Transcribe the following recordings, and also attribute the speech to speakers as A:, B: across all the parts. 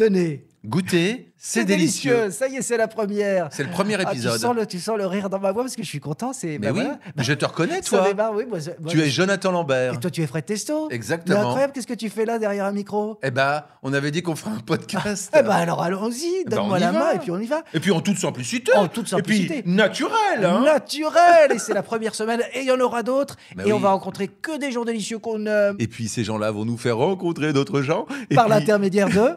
A: Tenez.
B: Goûter, c'est délicieux.
A: Ça y est, c'est la première.
B: C'est le premier épisode.
A: Tu sens le rire dans ma voix parce que je suis content.
B: Mais oui,
A: voilà.
B: je te reconnais,
A: Ça
B: toi.
A: démarre, oui, moi,
B: Tu es Jonathan Lambert.
A: Et toi, tu es Fred Testo.
B: Exactement.
A: Mais incroyable, qu'est-ce que tu fais là derrière un micro?
B: Eh ben, on avait dit qu'on ferait un podcast.
A: Alors allons-y, donne-moi la main et puis on y va.
B: Et puis en toute simplicité.
A: En toute simplicité.
B: Et puis naturel. Hein.
A: Naturel. Et c'est la première semaine et il y en aura d'autres.
B: Bah
A: et
B: oui.
A: on va rencontrer que des gens délicieux qu'on aime.
B: Et puis ces gens-là vont nous faire rencontrer d'autres gens. Et
A: Par
B: puis,
A: l'intermédiaire de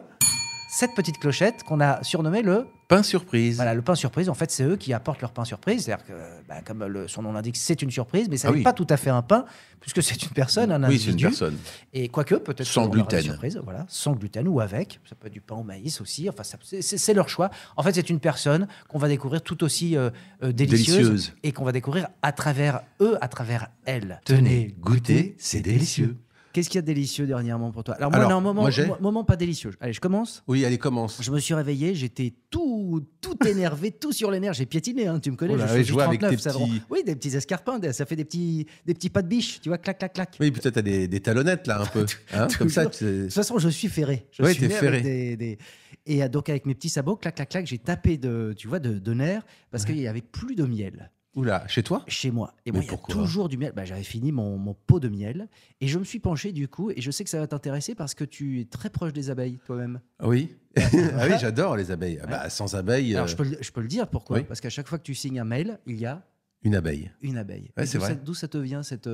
A: cette petite clochette qu'on a surnommée le...
B: pain surprise.
A: Voilà, le pain surprise, en fait, c'est eux qui apportent leur pain surprise. C'est-à-dire que, comme son nom l'indique, c'est une surprise, mais ça n'est pas tout à fait un pain, puisque c'est une personne, un individu.
B: Oui, c'est une personne.
A: Et quoique, peut-être
B: sans gluten.
A: Surprise, voilà, sans gluten ou avec. Ça peut être du pain au maïs aussi. Enfin, c'est leur choix. En fait, c'est une personne qu'on va découvrir tout aussi délicieuse et qu'on va découvrir à travers eux, à travers elle.
B: Tenez, goûtez, c'est délicieux.
A: Qu'est-ce qu'il y a de délicieux dernièrement pour toi? Alors, moi, un moment pas délicieux. Allez, je commence.
B: Oui, allez, commence.
A: Je me suis réveillé, j'étais tout énervé, tout sur les nerfs. J'ai piétiné, hein, tu me connais.
B: Oh là,
A: je
B: vois avec tes
A: petits... Oui, des petits escarpins, ça fait des petits pas de biche, tu vois, clac, clac, clac.
B: Oui, peut-être t'as des talonnettes là un peu. Hein, comme ça.
A: De toute façon, je suis ferré.
B: Oui, t'es ferré.
A: Et donc, avec mes petits sabots, clac, clac, clac, j'ai tapé de nerfs parce qu'il n'y avait plus de miel.
B: Oula, chez toi?
A: Chez moi. Et moi, il y a toujours du miel. J'avais fini mon pot de miel et je me suis penché du coup, et je sais que ça va t'intéresser parce que tu es très proche des abeilles toi-même.
B: Oui. Ah oui, j'adore les abeilles. Ouais. Sans abeilles...
A: Alors, je peux le dire, pourquoi?
B: Oui.
A: Parce qu'à chaque fois que tu signes un mail, il y a...
B: Une abeille.
A: Une abeille.
B: Ouais, c'est vrai.
A: D'où ça te vient, cet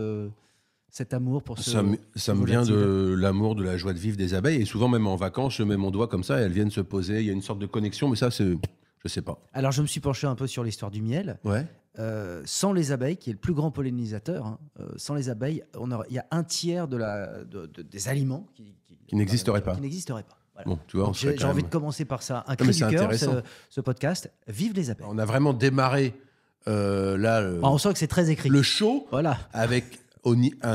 A: amour pour ce...
B: Ça me vient de l'amour, de la joie de vivre des abeilles. Et souvent, même en vacances, je mets mon doigt comme ça et elles viennent se poser. Il y a une sorte de connexion, mais ça, c'est... Je sais pas.
A: Alors, je me suis penché un peu sur l'histoire du miel.
B: Ouais.
A: Sans les abeilles, qui est le plus grand pollinisateur, hein, sans les abeilles, il y a un tiers des aliments
B: qui n'existeraient pas.
A: Qui n'existeraient pas. Voilà.
B: Bon, tu vois,
A: j'ai envie de commencer par ça. Un cri du cœur, ce podcast. Vive les abeilles.
B: On a vraiment démarré là.
A: On sent que c'est très écrit.
B: Le show,
A: voilà.
B: Avec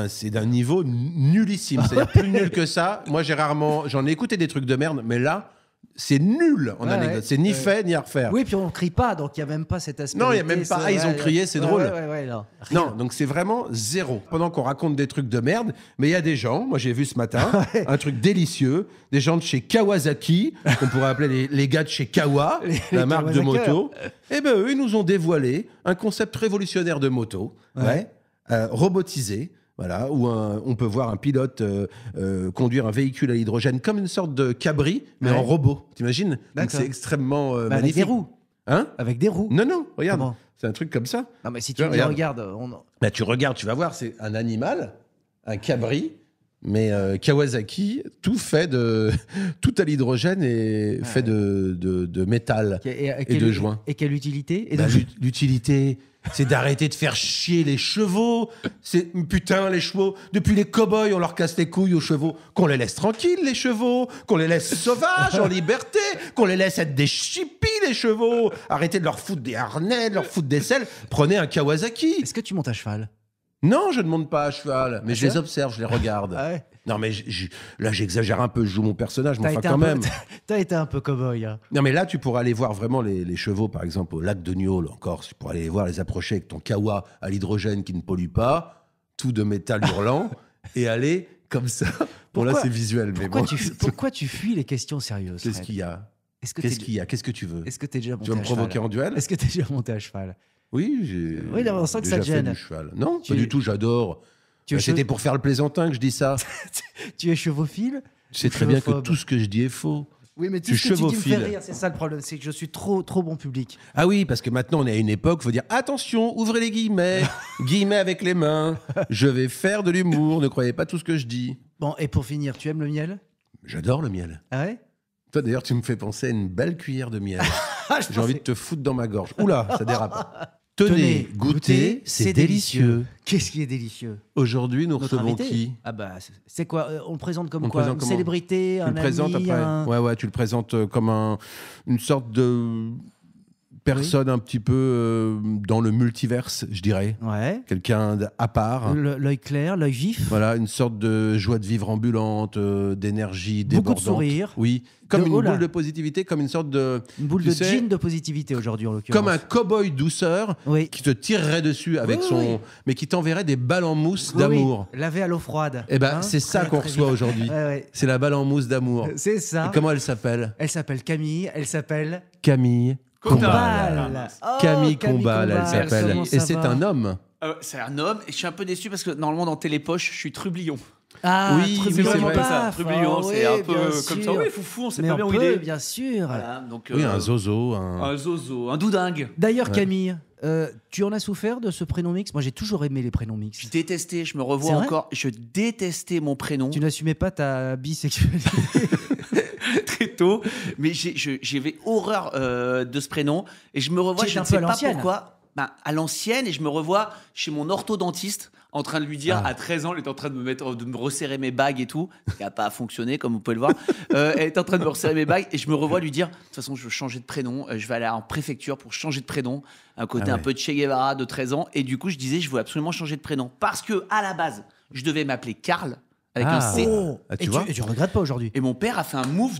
B: c'est d'un niveau nullissime. C'est-à-dire plus nul que ça. Moi, j'en ai écouté des trucs de merde, mais là. C'est nul en anecdote. Ouais, c'est ni fait ni à refaire.
A: Oui, puis on ne crie pas, donc il n'y a même pas cet aspect.
B: Non, il n'y a même pas. Ils ont crié, c'est drôle.
A: Non,
B: donc c'est vraiment zéro. Pendant qu'on raconte des trucs de merde, mais il y a des gens, moi j'ai vu ce matin, un truc délicieux, des gens de chez Kawasaki, qu'on pourrait appeler les gars de chez Kawa, la marque de moto. Et ben eux, ils nous ont dévoilé un concept révolutionnaire de moto, robotisé. Voilà, où on peut voir un pilote conduire un véhicule à l'hydrogène comme une sorte de cabri, mais en robot. T'imagines? Donc c'est extrêmement magnifique.
A: Avec des roues.
B: Hein?
A: Avec des roues.
B: Non, regarde. C'est un truc comme ça.
A: Non, mais si tu regardes...
B: tu regardes, tu vas voir, c'est un animal, un cabri, mais Kawasaki, tout à l'hydrogène et fait de métal et de joints.
A: Et quelle utilité?
B: L'utilité... c'est d'arrêter de faire chier les chevaux. Putain, les chevaux. Depuis les cow-boys, on leur casse les couilles aux chevaux. Qu'on les laisse tranquilles, les chevaux. Qu'on les laisse sauvages, en liberté. Qu'on les laisse être des chippies, les chevaux. Arrêtez de leur foutre des harnais, de leur foutre des selles. Prenez un Kawasaki.
A: Est-ce que tu montes à cheval?
B: Non, je ne monte pas à cheval. Mais je les observe, je les regarde.
A: Ah ouais.
B: Non, mais là, j'exagère un peu. Je joue mon personnage, mais enfin, quand même.
A: T'as été un peu cow-boy. Hein.
B: Non, mais là, tu pourras aller voir vraiment les chevaux, par exemple, au lac de Niol, en Corse. Tu pourras aller les voir, les approcher avec ton Kawa à l'hydrogène qui ne pollue pas, tout de métal hurlant, et aller comme ça. Bon, là, c'est visuel.
A: Pourquoi tu fuis les questions sérieuses?
B: Qu'est-ce qu'il y a? Qu'est-ce que tu veux?
A: Est-ce que tu es déjà monté
B: tu vas me provoquer en duel?
A: Est-ce que tu es déjà monté à cheval?
B: Oui,
A: là, on sent que ça te gêne.
B: Du cheval. Non, pas du tout, j'adore. C'était pour faire le plaisantin que je dis ça.
A: Tu es chevophile?
B: Tu sais très bien que tout ce que je dis est faux.
A: Oui, mais tout ce que tu dis me fait rire, c'est ça le problème, c'est que je suis trop bon public.
B: Ah oui, parce que maintenant on est à une époque, il faut dire attention, ouvrez les guillemets, guillemets avec les mains, je vais faire de l'humour, ne croyez pas tout ce que je dis.
A: Bon, et pour finir, tu aimes le miel?
B: J'adore le miel.
A: Ah ouais?
B: Toi d'ailleurs, tu me fais penser à une belle cuillère de miel. J'ai envie de te foutre dans ma gorge. Oula, ça dérape. Tenez, goûtez, c'est délicieux.
A: Qu'est-ce qui est délicieux?
B: Aujourd'hui, nous recevons qui?
A: Ah bah, c'est quoi? On le présente comme quoi? Une célébrité, un ami,
B: Ouais, tu le présentes comme une sorte de personne un petit peu dans le multiverse, je dirais.
A: Ouais.
B: Quelqu'un à part.
A: L'œil clair, l'œil vif.
B: Voilà, une sorte de joie de vivre ambulante, d'énergie débordante.
A: Beaucoup de sourire.
B: Oui, comme une boule de positivité, comme une sorte de...
A: Une boule de jean de positivité aujourd'hui, en l'occurrence.
B: Comme un cow-boy douceur qui te tirerait dessus avec son... Mais qui t'enverrait des balles en mousse d'amour.
A: Lavé à l'eau froide.
B: Eh ben, c'est ça qu'on reçoit aujourd'hui. C'est la balle en mousse d'amour.
A: C'est ça.
B: Et comment elle s'appelle ?
A: Elle s'appelle Camille. Elle s'appelle...
B: Camille Combal. Camille Combal, elle s'appelle. Et c'est un homme.
C: C'est un homme. Et je suis un peu déçu parce que normalement, dans Télépoche, je suis Trublion.
A: Ah,
B: oui,
A: Trublion,
B: c'est vrai.
C: Ça. Trublion, c'est un peu comme ça. Oui, foufou, on sait pas bien où il est.
A: Bien sûr.
C: Voilà, donc,
B: oui, un zozo.
C: Un zozo, un doudingue.
A: D'ailleurs, Camille, tu en as souffert de ce prénom mix ? Moi, j'ai toujours aimé les prénoms mix.
C: Je détestais, je me revois encore. Je détestais mon prénom.
A: Tu n'assumais pas ta bisexualité
C: très tôt, mais j'avais horreur de ce prénom et je me revois, je ne sais pas pourquoi, à l'ancienne, et je me revois chez mon orthodontiste en train de lui dire à 13 ans, elle était en train de me resserrer mes bagues et tout, qui n'a pas fonctionné comme vous pouvez le voir. Elle était en train de me resserrer mes bagues et je me revois lui dire de toute façon je veux changer de prénom, je vais aller en préfecture pour changer de prénom, un côté un peu de Che Guevara de 13 ans, et du coup je disais je veux absolument changer de prénom parce que à la base je devais m'appeler Karl avec un C.
A: Et tu regrettes pas aujourd'hui.
C: Et mon père a fait un move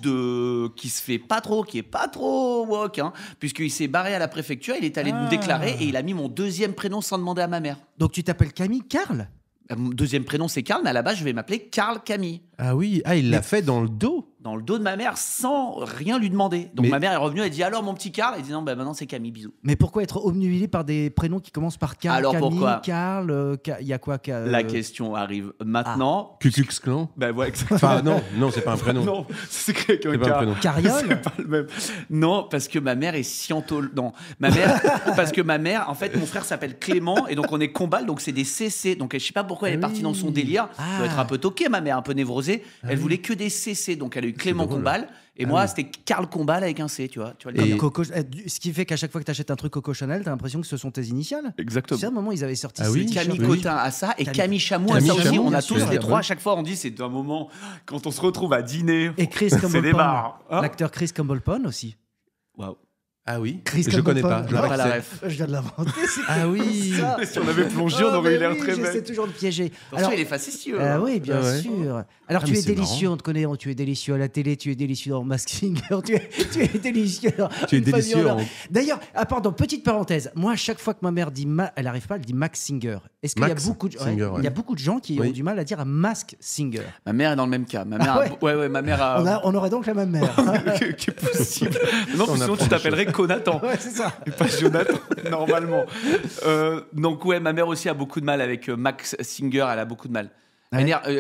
C: qui est pas trop woke, puisqu'il s'est barré à la préfecture, il est allé me déclarer et il a mis mon deuxième prénom sans demander à ma mère.
A: Donc tu t'appelles Camille Karl ?
C: Mon deuxième prénom c'est Karl, mais à la base je vais m'appeler Karl Camille.
B: Ah oui, il l'a fait dans le dos.
C: Dans le dos de ma mère sans rien lui demander. Donc ma mère est revenue, elle dit alors mon petit Karl, elle dit non, maintenant c'est Camille, bisous.
A: Mais pourquoi être obnubilé par des prénoms qui commencent par Karl,
C: alors
A: Camille,
C: pourquoi
A: Karl, il y a quoi
C: La question arrive maintenant.
B: Ku Klux Klan.
C: Ben ouais, exactement.
B: Enfin non, c'est pas un prénom.
C: Non, c'est créé qu'un
B: prénom.
A: Carriole.
C: C'est pas le même. Non, parce que ma mère est scientologue. Non, parce que ma mère, en fait, mon frère s'appelle Clément et donc on est Combal, donc c'est des CC. Donc je sais pas pourquoi elle est partie dans son délire. Elle doit être un peu toquée, ma mère, un peu névrosée. Elle voulait que des CC, donc elle a eu Clément Combal. Et moi, c'était Karl Combal avec un C, tu vois.
A: Ce qui fait qu'à chaque fois que tu achètes un truc Coco Chanel, tu as l'impression que ce sont tes initiales.
C: Exactement.
A: Tu sais, à un moment, ils avaient sorti
C: Camille Cotin à ça et Camille Chamou à ça aussi. On a tous les trois. À chaque fois, on dit c'est un moment quand on se retrouve à dîner.
A: Et Chris Campbell-Pond. L'acteur Chris Campbell-Pond aussi.
C: Waouh.
B: Ah oui,
A: je
B: connais pas.
A: Je viens de l'inventer.
B: Ah oui.
C: Si on avait plongé, on aurait eu l'air très belle.
A: J'essaie toujours de piéger.
C: Alors, il est facétieux.
A: Oui, bien sûr. Alors, tu es délicieux, on te connaît. Tu es délicieux à la télé, tu es délicieux dans Masked Singer, tu es délicieux.
B: Tu es délicieux.
A: D'ailleurs, pardon, petite parenthèse. Moi, à chaque fois que ma mère dit elle n'arrive pas, elle dit Max Singer. Est-ce qu'il y a beaucoup de gens qui ont du mal à dire à Masked Singer?
C: Ma mère est dans le même cas. Ma mère, ma mère a.
A: On aurait donc la même mère.
C: Qui est possible. Non, sinon tu t'appellerais Conatan.
A: Ouais, c'est ça.
C: Et pas Jonathan, normalement. Donc, ma mère aussi a beaucoup de mal avec Max Singer, elle a beaucoup de mal.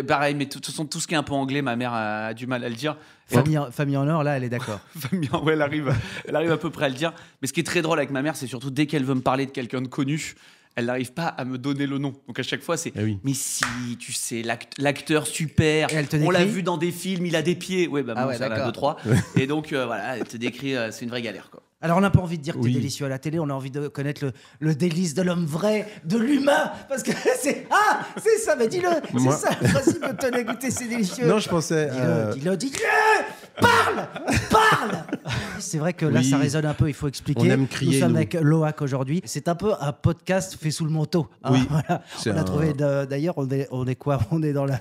C: Pareil, mais de toute façon, tout ce qui est un peu anglais, ma mère a du mal à le dire.
A: Famille en or, là, elle est d'accord.
C: Elle arrive à peu près à le dire. Mais ce qui est très drôle avec ma mère, c'est surtout dès qu'elle veut me parler de quelqu'un de connu, elle n'arrive pas à me donner le nom. Donc à chaque fois, c'est mais si, tu sais, l'acteur super, on l'a vu dans des films, il a des pieds. Ouais, ça en a 2-3. Et donc, voilà, elle te décrit, c'est une vraie galère, quoi.
A: Alors, on n'a pas envie de dire que tu es délicieux à la télé, on a envie de connaître le délice de l'homme vrai, de l'humain, parce que c'est ça, mais dis-le, c'est ça le principe de te dégoûter, c'est délicieux.
B: Non, je pensais...
A: Dis-le, parle. C'est vrai que là, ça résonne un peu, il faut expliquer.
B: On aime crier,
A: nous sommes avec Loac aujourd'hui. C'est un peu un podcast fait sous le manteau.
B: Oui.
A: Voilà. On a trouvé, d'ailleurs, on est quoi ? On est dans la...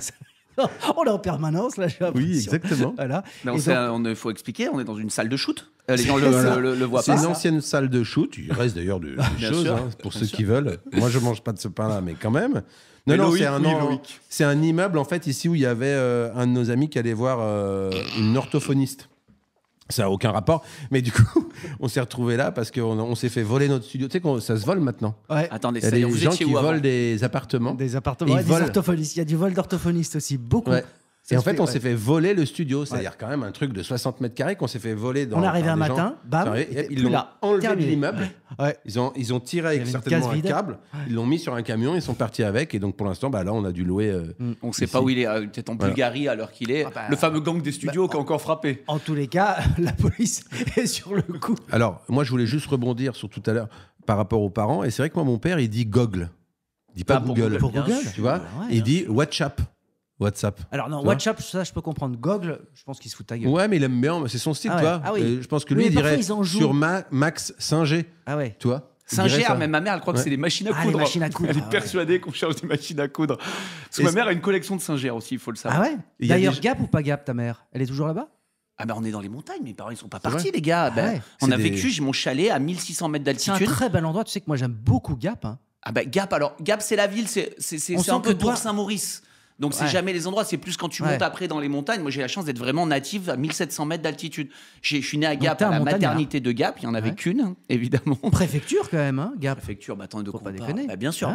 A: On est en permanence, là, j'ai l'impression.
B: Oui, exactement.
A: Voilà.
C: Il faut expliquer, on est dans une salle de shoot. Les gens le voient pas.
B: C'est une ancienne salle de shoot. Il reste d'ailleurs des choses pour ceux qui veulent. Moi, je mange pas de ce pain-là, mais quand même. Non, c'est un immeuble, en fait, ici, où il y avait un de nos amis qui allait voir une orthophoniste. Ça n'a aucun rapport. Mais du coup, on s'est retrouvés là parce qu'on s'est fait voler notre studio. Tu sais, ça se vole maintenant.
A: Ouais.
C: Attendez,
B: il y a des gens qui volent des appartements.
A: Des orthophonistes. Il y a du vol d'orthophonistes aussi, beaucoup.
B: Ouais. Et en fait, on s'est fait voler le studio. C'est-à-dire quand même un truc de 60 mètres carrés qu'on s'est fait voler dans.
A: On est arrivé un matin, bam,
B: ils l'ont enlevé de l'immeuble.
A: Ouais.
B: Ils ont tiré avec certainement un câble. Ils l'ont mis sur un camion, ils sont partis avec. Et donc pour l'instant, là, on a dû louer.
C: On ne sait pas où il est. Peut-être en Bulgarie à l'heure qu'il est. Le fameux gang des studios qui a encore frappé.
A: En tous les cas, la police est sur le coup.
B: Alors, moi, je voulais juste rebondir sur tout à l'heure par rapport aux parents. Et c'est vrai que moi, mon père, il dit Google. Il dit pas Google.
A: Pour Google,
B: tu vois. Il dit WhatsApp. WhatsApp.
A: Alors non, WhatsApp, ça je peux comprendre. Google, je pense qu'il se fout de ta gueule.
B: Ouais, mais il aime bien, c'est son style,
A: Ah ouais.
B: toi.
A: Ah oui.
B: Je pense que lui, il dirait sur Max 5G.
A: Ah ouais.
B: Toi
C: Singer, même ma mère, elle croit que c'est des machines à coudre.
A: Les machines à coudre.
C: Elle est persuadée qu'on cherche des machines à coudre. Parce que ma mère a une collection de Singer aussi, il faut le savoir.
A: Ah ouais. D'ailleurs, Gap ou pas Gap, ta mère? Elle est toujours là-bas?
C: Ah ben on est dans les montagnes, mes parents ils sont pas partis les gars.
A: Ouais.
C: On a vécu, j'ai mon chalet à 1600 mètres d'altitude.
A: C'est un très bel endroit, tu sais que moi j'aime beaucoup Gap. Hein.
C: Ah ben Gap, alors Gap c'est la ville, c'est un peu Bourg Saint-Maurice. Donc c'est jamais les endroits, c'est plus quand tu montes après dans les montagnes. Moi j'ai la chance d'être vraiment native à 1700 mètres d'altitude. Je suis né à Gap, à la maternité de Gap, il n'y en avait qu'une, évidemment.
A: Préfecture quand même, hein, Gap.
C: Préfecture, bah attends, de quoi
A: pas déconner.
C: Bah, bien sûr,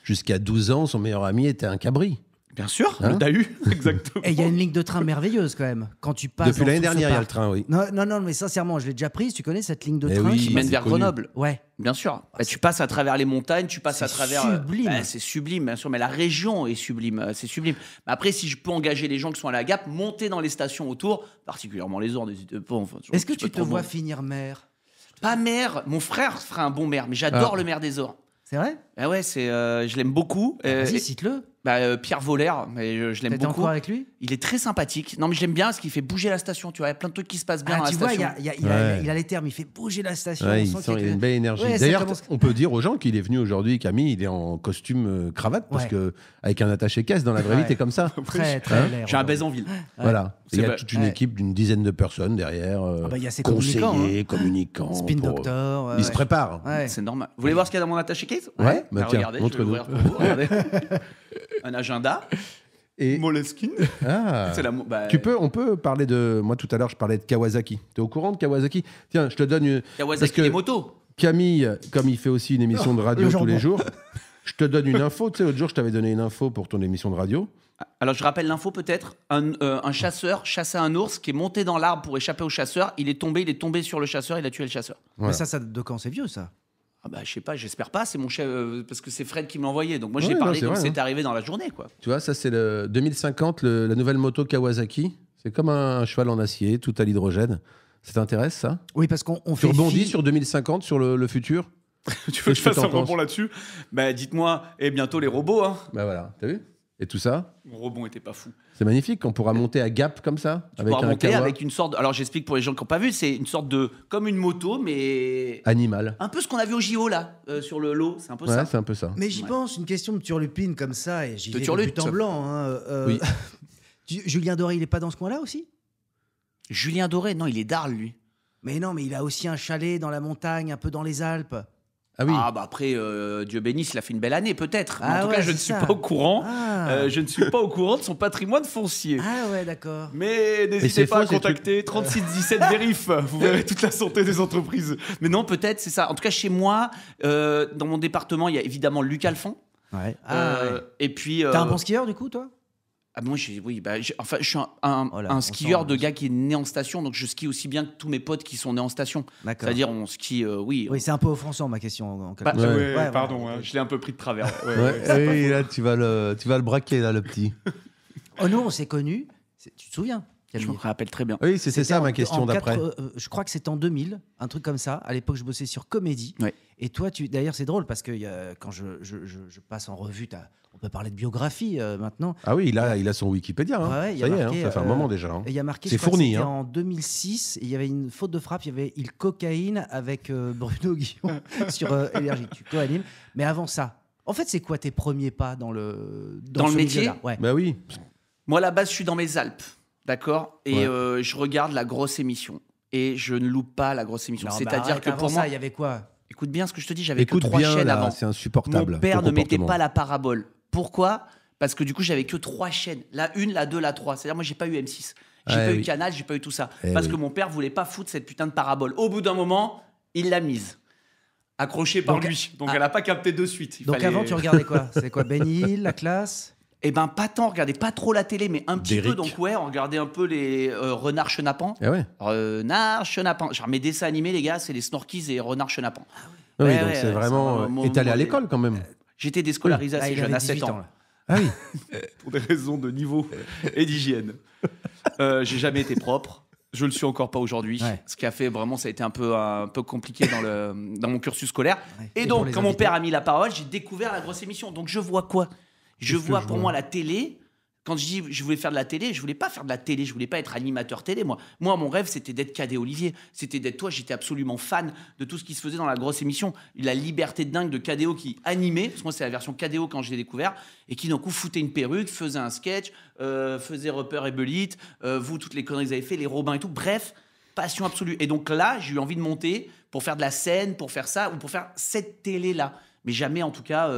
B: Jusqu'à 12 ans, son meilleur ami était un cabri.
C: Bien sûr, le Dahu, exactement.
A: Et il y a une ligne de train merveilleuse quand même. Quand tu passes
B: depuis l'année dernière, il y a le train, oui.
A: Non, mais sincèrement, je l'ai déjà prise. Tu connais cette ligne de train
C: qui mène vers Grenoble.
A: Ouais.
C: Bien sûr. Tu passes à travers les montagnes, tu passes à travers.
A: C'est sublime.
C: C'est sublime, bien sûr. Mais la région est sublime. C'est sublime. Mais après, si je peux engager les gens qui sont à la Gap, monter dans les stations autour, particulièrement les Ordes, n'hésitez pas. Enfin,
A: est-ce que tu te vois finir maire?
C: Pas maire. Mon frère fera un bon maire, mais j'adore le maire des Ordes.
A: C'est vrai?
C: Ah ouais, je l'aime beaucoup.
A: Vas-y, cite-le.
C: Pierre Vollert, mais je l'aime beaucoup.
A: T'es encore avec lui?
C: Il est très sympathique. Non, mais je l'aime bien parce qu'il fait bouger la station. Tu vois, il y a plein de trucs qui se passent bien dans la
A: station.
C: Tu
A: vois, il a les termes. Il fait bouger la station.
B: Ouais, il a une belle énergie. D'ailleurs, on peut dire aux gens qu'il est venu aujourd'hui, Camille, il est en costume cravate parce que avec un attaché-caisse dans la vraie vie, t'es comme ça.
A: Très l'air.
C: J'ai un baise en ville.
B: Voilà. Il y a toute une équipe d'une dizaine de personnes derrière.
A: Il y a ses
B: conseillers, communicants.
A: Spin doctor.
B: Il se prépare.
C: C'est normal. Vous voulez voir ce qu'il y a dans mon attaché-case?
B: Ouais.
C: Regardez, montre-nous. Un agenda.
B: Et
C: Moleskine.
B: On peut parler de. Moi, tout à l'heure, je parlais de Kawasaki. T'es au courant de Kawasaki? Tiens, je te donne une.
C: Kawasaki les motos.
B: Camille, comme il fait aussi une émission de radio tous les jours, je te donne une info. Tu sais, l'autre jour, je t'avais donné une info pour ton émission de radio.
C: Alors, je rappelle l'info peut-être. Un chasseur chassait un ours qui est monté dans l'arbre pour échapper au chasseur. Il est tombé sur le chasseur, il a tué le chasseur.
A: Voilà. Mais ça de quand? C'est vieux, ça?
C: Ah bah, je sais pas, j'espère pas, c'est mon chef, parce que c'est Fred qui me l'a envoyé. Donc moi j'ai parlé comme c'est arrivé dans la journée, quoi.
B: Tu vois, ça c'est le 2050, la nouvelle moto Kawasaki. C'est comme un cheval en acier, tout à l'hydrogène. Ça t'intéresse, ça?
A: Oui, parce qu'on
B: fait. Tu rebondis sur 2050, sur le futur?
C: Tu veux que je fasse un rebond là-dessus? Bah dites-moi, et bientôt les robots, hein.
B: Bah voilà, t'as vu? Et tout ça?
C: Mon rebond était pas fou.
B: C'est magnifique, on pourra monter à Gap comme ça.
C: Tu pourras monter avec une sorte. Alors j'explique pour les gens qui n'ont pas vu, c'est une sorte de. Comme une moto, mais.
B: Animal.
C: Un peu ce qu'on a vu au JO là, sur le lot, c'est un peu ça.
B: Ouais, c'est un peu ça.
A: Mais j'y pense, une question de turlupine comme ça, et j'y vais de but en blanc. Hein,
B: oui.
A: Julien Doré, il est pas dans ce coin-là aussi?
C: Julien Doré, non, il est d'Arles, lui.
A: Mais non, mais il a aussi un chalet dans la montagne, un peu dans les Alpes.
B: Ah oui.
C: Ah bah après, Dieu bénisse, il a fait une belle année peut-être. En tout cas, je ne suis pas au courant. Je ne suis pas au courant de son patrimoine foncier.
A: Ah ouais, d'accord.
C: Mais n'hésitez pas à contacter 3617 Vérif. Vous verrez toute la santé des entreprises. Mais non, peut-être, c'est ça. En tout cas, chez moi, dans mon département, il y a évidemment Luc Alphand.
A: Ouais.
C: Et puis.
A: T'es un bon skieur du coup, toi?
C: Ah moi, je suis un skieur de gars qui est né en station, donc je skie aussi bien que tous mes potes qui sont nés en station. C'est-à-dire, on skie, oui.
A: Oui, c'est un peu offensant ma question.
C: Pardon, je l'ai un peu pris de travers.
B: Oui, là, tu vas le braquer, là, le petit.
A: Oh, nous, on s'est connus. Tu te souviens?
C: Je me rappelle très bien.
B: Oui, c'est ça ma question d'après.
A: Je crois que c'était en 2000, un truc comme ça. À l'époque, je bossais sur Comédie.
C: Ouais.
A: Et toi, d'ailleurs, c'est drôle parce que quand je passe en revue, on peut parler de biographie maintenant.
B: Ah oui, il a son Wikipédia. Hein.
A: Ouais,
B: ça y est, ça fait un moment déjà. Hein.
A: Il y a marqué,
B: c'est fourni.
A: Hein. En 2006, il y avait une faute de frappe. Il y avait Il Cocaïne avec Bruno Guillon sur Énergie. Tu co-animes. Mais avant ça, en fait, c'est quoi tes premiers pas dans le
C: métier?
A: Ouais.
B: Bah oui.
C: Moi, à la base, je suis dans mes Alpes. D'accord. Et je regarde la grosse émission. Et je ne loupe pas la grosse émission. C'est-à-dire que pour moi.
A: Il y avait quoi?
C: Écoute bien ce que je te dis, j'avais que 3 chaînes avant.
B: C'est insupportable.
C: Mon père ne mettait pas la parabole. Pourquoi? Parce que du coup, j'avais que 3 chaînes. La 1, la 2, la 3. C'est-à-dire, moi, j'ai pas eu M6. J'ai pas eu Canal, j'ai pas eu tout ça. Parce que mon père voulait pas foutre cette putain de parabole. Au bout d'un moment, il l'a mise. Accrochée par lui. Donc, elle n'a pas capté de suite.
A: Avant, tu regardais quoi? C'est quoi? Benny Hill, La Classe?
C: Eh ben pas tant, regardez pas trop la télé, mais un petit peu. Donc ouais, on regardait un peu les Renard Chenapan.
B: Ah ouais.
C: Renard Chenapan. Genre mes dessins animés, les gars, c'est les Snorkies et Renard Chenapan.
B: Ah oui, donc c'est vraiment. Et t'es allé à l'école quand même.
C: J'étais déscolarisé assez jeune, à 7 ans.
B: Ah oui.
C: Pour des raisons de niveau et d'hygiène. J'ai jamais été propre. Je le suis encore pas aujourd'hui. Ce qui a fait vraiment, ça a été un peu compliqué dans mon cursus scolaire. Et donc, quand mon père a mis la parole, j'ai découvert la grosse émission. Donc je vois quoi? Je vois pour moi la télé, Quand je dis je voulais faire de la télé, je voulais pas faire de la télé, je voulais pas être animateur télé, moi. Moi, mon rêve, c'était d'être Cadet Olivier. C'était d'être toi. J'étais absolument fan de tout ce qui se faisait dans la grosse émission. La liberté de dingue de Cadéo qui animait, parce que moi, c'est la version Cadéo quand je l'ai découvert, et qui, d'un coup, foutait une perruque, faisait un sketch, faisait Rupert et Belite, vous, toutes les conneries que vous avez fait, les Robins et tout. Bref, passion absolue. Et donc là, j'ai eu envie de monter pour faire de la scène, pour faire ça, ou pour faire cette télé-là. Mais jamais, en tout cas...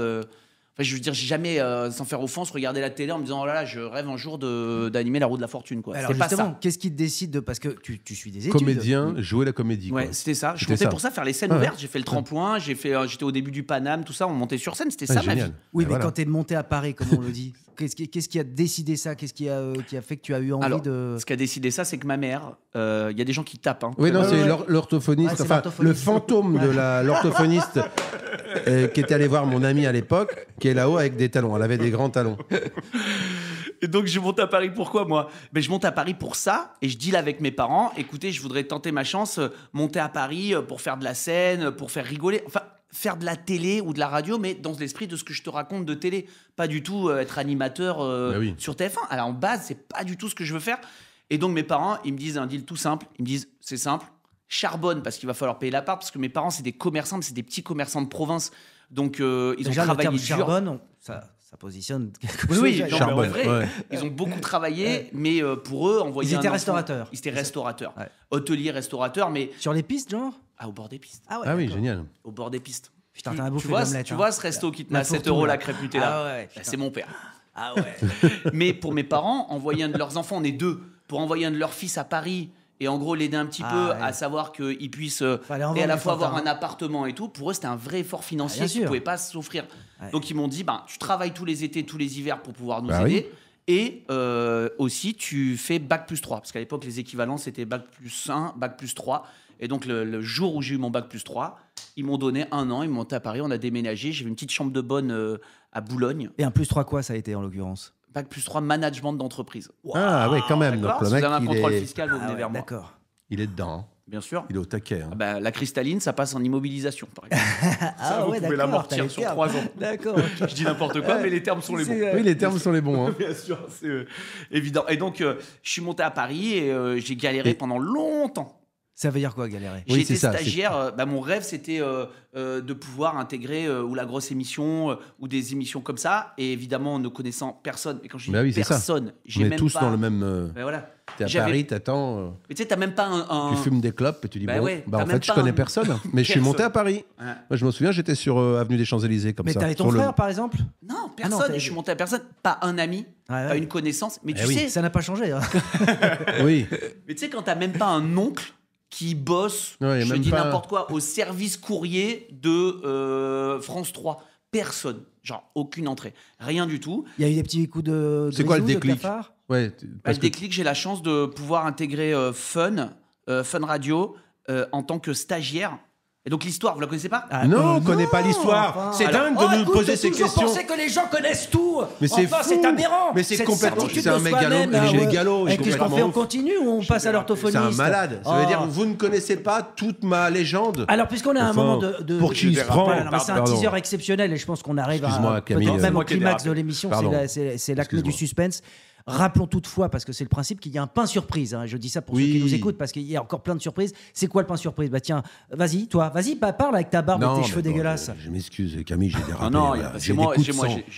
C: Enfin, je veux dire, j'ai jamais, sans faire offense, regardé la télé en me disant oh là là, je rêve un jour d'animer la roue de la fortune. Quoi.
A: Alors, c'est pas ça. Qu'est-ce qui te décide de. Parce que tu suis des études.
B: Comédien, jouer la comédie.
C: Ouais, c'était ça. Je montais pour ça, faire les scènes ouvertes. J'ai fait le tremplin, j'étais au début du Paname, tout ça. On montait sur scène, c'était ça ma vie.
A: Oui, mais quand t'es monté à Paris, comme on le dit, qu'est-ce qui a décidé ça? Qu'est-ce qui a fait que tu as eu envie de.
C: Ce qui a décidé ça, c'est que ma mère, il y a des gens qui tapent. Hein.
B: Oui, non, c'est l'orthophoniste, enfin, le fantôme de l'orthophoniste qui était allé voir mon ami à l'époque, qui est là-haut avec des talons. Elle avait des grands talons.
C: Et donc, je monte à Paris. Pourquoi, moi? Je monte à Paris pour ça. Et je deal avec mes parents. Écoutez, je voudrais tenter ma chance, monter à Paris pour faire de la scène, pour faire rigoler. Enfin, faire de la télé ou de la radio, mais dans l'esprit de ce que je te raconte de télé. Pas du tout être animateur sur TF1. Alors, en base, c'est pas du tout ce que je veux faire. Et donc, mes parents, ils me disent un deal tout simple. Ils me disent, c'est simple. Charbonne, parce qu'il va falloir payer la part. Parce que mes parents, c'est des commerçants, mais c'est des petits commerçants de province. Donc, ils ont travaillé dur.
A: Charbonne, ça positionne quelque chose.
C: Oui, Charbonne, en vrai, ils ont beaucoup travaillé, mais pour eux, envoyer
A: ils étaient restaurateurs.
C: Ils étaient restaurateurs. Ouais. Hôteliers, restaurateurs, mais...
A: Sur les pistes, genre?
C: Ah, au bord des pistes.
B: Ah oui, génial.
C: Au bord des pistes.
A: Putain, t'as un beau fait d'omelette.
C: Tu vois ce resto qui te met à 7 € la crêpe Nutella?
A: Ah ouais,
C: c'est mon père. Ah ouais. Mais pour mes parents, envoyer un de leurs enfants, on est deux, pour envoyer un de leurs fils à Paris... Et en gros, l'aider un petit peu à savoir qu'ils puissent et à la fois avoir un appartement et tout. Pour eux, c'était un vrai effort financier qu'ils ne pouvaient pas s'offrir. Ouais. Donc, ils m'ont dit, tu travailles tous les étés, tous les hivers pour pouvoir nous aider. Oui. Et aussi, tu fais Bac+3. Parce qu'à l'époque, les équivalents, c'était Bac+1, Bac+3. Et donc, le jour où j'ai eu mon Bac+3, ils m'ont donné 1 an. Ils m'ont monté à Paris, on a déménagé. J'ai eu une petite chambre de bonne à Boulogne.
A: Et un +3 quoi, ça a été en l'occurrence?
C: Bac+3 management d'entreprise.
B: Wow. Ah oui, quand même. Donc, le mec,
C: si vous avez un contrôle fiscal, vous venez vers moi.
A: D'accord.
B: Il est dedans. Hein.
C: Bien sûr.
B: Il est au taquet. Hein.
C: La cristalline, ça passe en immobilisation, par exemple. Vous pouvez l'amortir sur 3 ans.
A: D'accord.
C: Okay. Je dis n'importe quoi, mais les termes sont les bons.
B: Oui, les termes sont les bons. Hein.
C: Bien sûr, c'est évident. Et donc, je suis monté à Paris et j'ai galéré pendant longtemps.
A: Ça veut dire quoi, galérer?
C: J'ai été stagiaire. Mon rêve, c'était de pouvoir intégrer ou la grosse émission ou des émissions comme ça. Et évidemment, ne connaissant personne. Et quand je dis personne,
B: j'ai même tous pas... dans le même...
C: voilà.
B: T'es à Paris, t'attends...
C: Mais tu sais, t'as même pas un...
B: Tu fumes des clopes et tu dis, en fait, je connais personne. Mais je suis monté à Paris. Ouais. Moi, je me souviens, j'étais sur Avenue des Champs-Élysées, comme ça.
A: Mais t'avais ton frère, par exemple?
C: Non, personne. Je suis monté à personne. Pas un ami, pas une connaissance. Mais tu sais...
A: Ça n'a pas changé. Hein.
B: Oui.
C: Mais tu sais, quand t'as même pas un oncle qui bosse, je dis n'importe quoi, au service courrier de France 3. Personne. Genre, aucune entrée. Rien du tout.
A: Il y a eu des petits coups de...
B: C'est quoi le déclic?
C: Le déclic, j'ai la chance de pouvoir intégrer Fun Radio en tant que stagiaire. Et donc l'histoire, vous la connaissez pas?
B: Non, on ne connaît pas l'histoire. C'est dingue de nous poser ces questions.
A: Je pensais que les gens connaissent tout.
B: Mais c'est fou.
A: C'est aberrant.
B: Mais c'est complètement... C'est un mégalo.
A: Qu'est-ce qu'on fait? On continue ou on passe à l'orthophoniste?
B: C'est un malade. Ça veut dire que vous ne connaissez pas toute ma légende.
A: Alors, puisqu'on est à un moment de...
B: Pour qui il se prend?
A: C'est un teaser exceptionnel et je pense qu'on arrive même au climax de l'émission. C'est l'acmé du suspense. Rappelons toutefois, parce que c'est le principe, qu'il y a un pain surprise. Hein. Je dis ça pour ceux qui nous écoutent, parce qu'il y a encore plein de surprises. C'est quoi le pain surprise? Bah tiens, vas-y, toi, parle avec ta barbe et tes cheveux dégueulasses.
B: Je m'excuse, Camille, j'ai dérapé.
C: Non, c'est moi.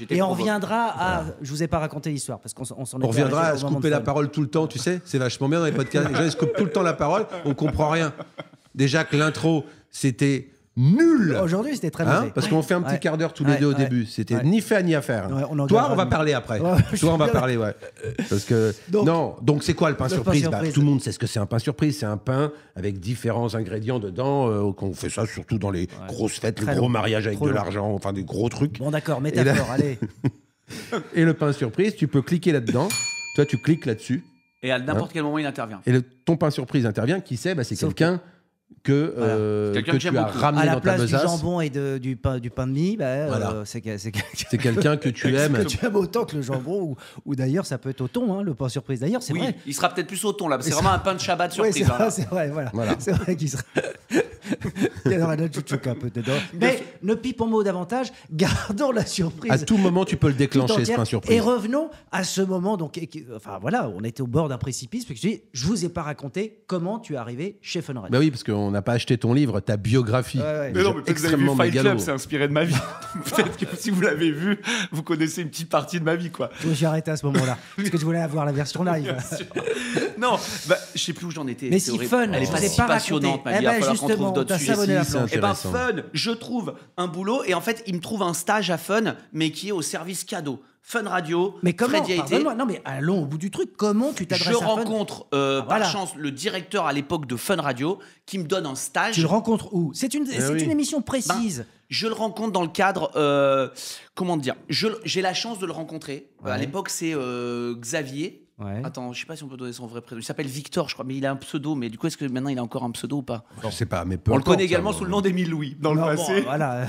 A: Et on reviendra à... Je vous ai pas raconté l'histoire, parce qu'on s'en est...
B: On reviendra à se couper la parole tout le temps, tu sais. C'est vachement bien dans les podcasts. Les gens, ils se coupent tout le temps la parole, on comprend rien. Déjà que l'intro, c'était... nul.
A: Aujourd'hui, c'était très mauvais.
B: Parce qu'on fait un petit quart d'heure tous les deux au début. C'était ni fait ni à faire. Toi, on va parler après. Toi, on va parler, Parce que donc c'est quoi le pain surprise? Tout le monde sait ce que c'est un pain surprise. C'est un pain avec différents ingrédients dedans. Qu'on fait ça surtout dans les grosses fêtes, les gros mariages avec de l'argent, enfin des gros trucs.
A: Bon, d'accord, métaphore, allez.
B: Et le pain surprise, tu peux cliquer là-dedans. Toi, tu cliques là-dessus.
C: Et à n'importe quel moment, il intervient.
B: Et ton pain surprise intervient. Qui sait? C'est quelqu'un que tu as ramené dans ta besace. À la place du
A: jambon et du pain de mie, c'est
B: quelqu'un que tu aimes.
A: Que tu aimes autant que le jambon, ou d'ailleurs, ça peut être au thon, le pain surprise. D'ailleurs, c'est vrai.
C: Il sera peut-être plus au thon, là. C'est vraiment un pain de Shabbat surprise.
A: C'est vrai, voilà. C'est vrai qu'il sera... Il y aura notre chouchouka peut-être. Mais ne pipons mot davantage, gardons la surprise.
B: À tout moment, tu peux le déclencher, ce pain surprise.
A: Et revenons à ce moment. Donc, enfin voilà, on était au bord d'un précipice. Parce que je vous ai pas raconté comment tu es arrivé chez Fun Radio.
B: Bah oui, parce qu'on n'a pas acheté ton livre, ta biographie.
C: Mais non, mais peut-être que vous avez vu Fight Club, c'est inspiré de ma vie. Peut-être que si vous l'avez vu, vous connaissez une petite partie de ma vie, quoi.
A: J'ai arrêté à ce moment-là, parce que je voulais avoir la version live.
C: Non, je sais plus où j'en étais.
A: Mais si Fun,
C: elle est pas si passionnante, ma vie. Il va falloir qu'on trouve d'autres sujets. Et ben Fun, je trouve un boulot, et en fait, il me trouve un stage à Fun, mais qui est au service cadeau. Fun Radio.
A: Mais comment? Non, mais allons au bout du truc. Comment tu t'adresses à Fun?
C: Je rencontre par chance le directeur à l'époque de Fun Radio qui me donne un stage.
A: Tu le rencontres où? C'est une émission précise.
C: Je le rencontre dans le cadre, comment dire, j'ai la chance de le rencontrer. À l'époque, c'est Xavier. Ouais. Attends, je sais pas si on peut donner son vrai prénom. Il s'appelle Victor, je crois, mais il a un pseudo. Mais du coup, est-ce que maintenant il a encore un pseudo ou pas?
B: Je sais pas, mais peu
C: on le connaît également sous le nom d'Émile Louis dans le passé.
A: Bon, voilà.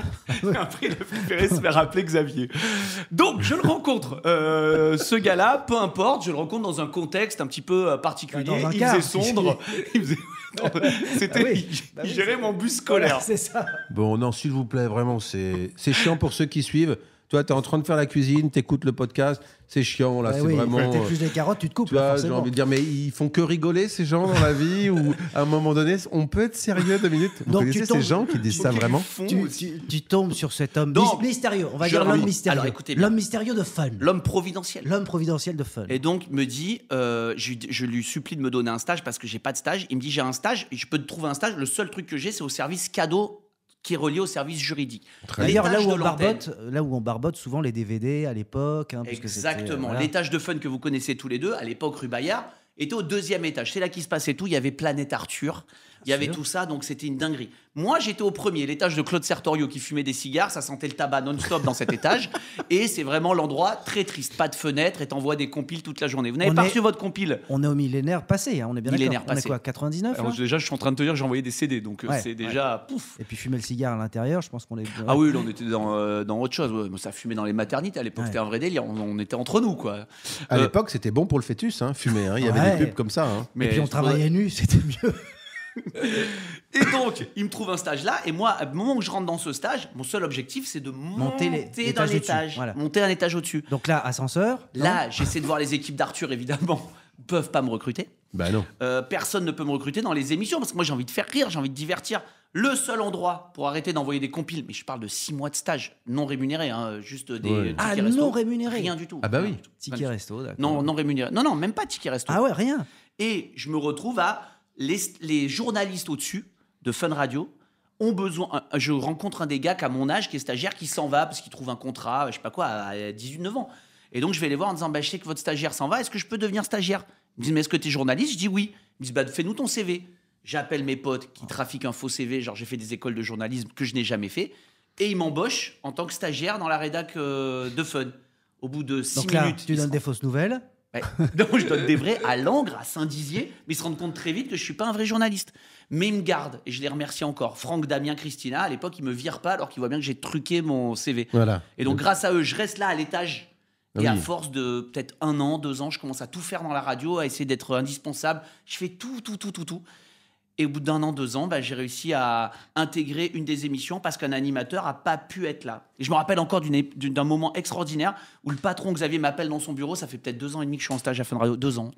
C: Après, il a préféré se faire appeler Xavier. Donc, je le rencontre. Ce gars-là, peu importe, je le rencontre dans un contexte un petit peu particulier. Il faisait sombre. Il gérait mon bus scolaire.
A: Voilà, c'est ça.
B: Bon, non, s'il vous plaît, vraiment, c'est chiant pour ceux qui suivent. Toi, t'es en train de faire la cuisine, t'écoutes le podcast, c'est chiant, là, c'est vraiment...
A: T'es plus des carottes, tu te coupes.
B: Tu vois, j'ai envie de dire, mais ils font que rigoler, ces gens, dans la vie, ou à un moment donné, on peut être sérieux 2 minutes. Vous connaissez ces gens qui disent ça vraiment?
A: Tu tombes sur cet homme mystérieux, on va dire l'homme mystérieux. Alors, écoutez, l'homme mystérieux de Fun.
C: L'homme providentiel.
A: L'homme providentiel de Fun.
C: Et donc, me dit, je lui supplie de me donner un stage parce que j'ai pas de stage. Il me dit, j'ai un stage, et je peux te trouver un stage. Le seul truc que j'ai, c'est au service cadeau qui est relié au service juridique.
A: D'ailleurs, là où on barbote souvent les DVD à l'époque.
C: Exactement. L'étage de Fun que vous connaissez tous les deux, à l'époque rue Bayard, était au 2e étage. C'est là qu'il se passait tout. Il y avait Planète Arthur. Il y avait tout ça, donc c'était une dinguerie. Moi, j'étais au 1er, l'étage de Claude Sertorio qui fumait des cigares. Ça sentait le tabac non-stop dans cet étage. Et c'est vraiment l'endroit très triste. Pas de fenêtre et t'envoies des compiles toute la journée. Vous n'avez pas reçu votre compile?
A: On est au millénaire passé, on est bien d'accord. On est quoi, 99
C: alors, déjà, je suis en train de te dire que j'ai envoyé des CD, donc c'est déjà pouf.
A: Et puis fumer le cigare à l'intérieur, je pense qu'on est...
C: Ah oui, là, on était dans autre chose. Ouais. Ça fumait dans les maternités à l'époque, c'était un vrai délire. On était entre nous, quoi.
B: À l'époque, c'était bon pour le fœtus, fumer. Il y avait des pubs comme ça.
A: Mais et puis on travaillait nu, c'était mieux.
C: Et donc, il me trouve un stage là, et moi, à un moment où je rentre dans ce stage, mon seul objectif, c'est de monter dans l'étage, monter un étage au-dessus.
A: Donc là, ascenseur.
C: Là, j'essaie de voir les équipes d'Arthur, évidemment, peuvent pas me recruter.
B: Bah non.
C: Personne ne peut me recruter dans les émissions, parce que moi, j'ai envie de faire rire, j'ai envie de divertir. Le seul endroit pour arrêter d'envoyer des compiles, mais je parle de 6 mois de stage non rémunéré, juste des tickets resto.
A: Non rémunéré.
C: Rien du tout.
B: Ah bah oui.
A: Ticket resto, d'accord.
C: Non rémunéré. Non, même pas ticket resto.
A: Ah ouais, rien.
C: Et je me retrouve à... Les journalistes au-dessus de Fun Radio ont besoin... Je rencontre un des gars qui a mon âge, qui est stagiaire, qui s'en va parce qu'il trouve un contrat, je sais pas quoi, à 18-9 ans. Et donc, je vais les voir en disant, je sais que votre stagiaire s'en va, est-ce que je peux devenir stagiaire? Ils me disent, mais est-ce que tu es journaliste? Je dis oui. Ils me disent, fais-nous ton CV. J'appelle mes potes qui trafiquent un faux CV, genre j'ai fait des écoles de journalisme que je n'ai jamais fait, et ils m'embauchent en tant que stagiaire dans la rédac de Fun. Au bout de 6 minutes...
A: Donc là, tu donnes des fausses nouvelles?
C: Donc, je donne des vrais à Langres, à Saint-Dizier, mais ils se rendent compte très vite que je suis pas un vrai journaliste. Mais ils me gardent, et je les remercie encore. Franck, Damien, Christina, à l'époque, ils me virent pas alors qu'ils voient bien que j'ai truqué mon CV.
B: Voilà.
C: Et donc, grâce à eux, je reste là à l'étage. Et à force de peut-être 1 an, 2 ans, je commence à tout faire dans la radio, à essayer d'être indispensable. Je fais tout. Et au bout d'1 an, 2 ans, j'ai réussi à intégrer une des émissions parce qu'un animateur n'a pas pu être là. Et je me rappelle encore d'un moment extraordinaire où le patron Xavier m'appelle dans son bureau. Ça fait peut-être 2 ans et demi que je suis en stage à Fun Radio. 2 ans.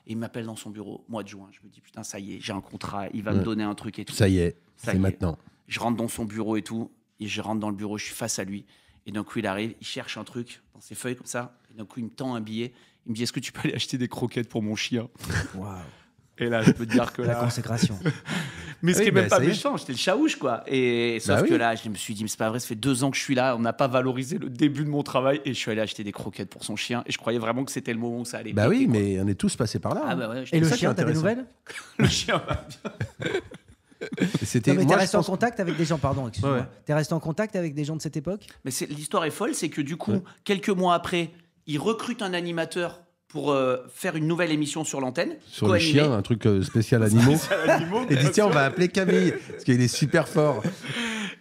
C: Et il m'appelle dans son bureau, mois de juin. Je me dis, putain, ça y est, j'ai un contrat. Il va me donner un truc et tout.
B: Ça y est, c'est maintenant.
C: Je rentre dans son bureau et tout. Et je rentre dans le bureau, je suis face à lui. Et d'un coup, il arrive, il cherche un truc dans ses feuilles comme ça. Et d'un coup, il me tend un billet. Il me dit, est-ce que tu peux aller acheter des croquettes pour mon chien?
A: Waouh.
C: Et là, je peux te dire que
A: la consécration.
C: Mais ce qui est même pas méchant, j'étais le chaouche, quoi. Et sauf que là, je me suis dit, mais c'est pas vrai, ça fait 2 ans que je suis là, on n'a pas valorisé le début de mon travail, et je suis allé acheter des croquettes pour son chien, et je croyais vraiment que c'était le moment où ça allait.
B: Bah péter, oui, quoi. Mais on est tous passés par là.
C: Ah bah ouais,
A: et le chien, t'as des nouvelles?
C: Le chien va bien.
A: T'es resté en contact avec des gens, pardon, excuse-moi. Ouais. T'es resté en contact avec des gens de cette époque?
C: Mais l'histoire est folle, c'est que du coup, quelques mois après, ils recrutent un animateur pour faire une nouvelle émission sur l'antenne.
B: Sur les chiens, un truc spécial animaux. Et dit, tiens, on va appeler Camille, parce qu'il est super fort.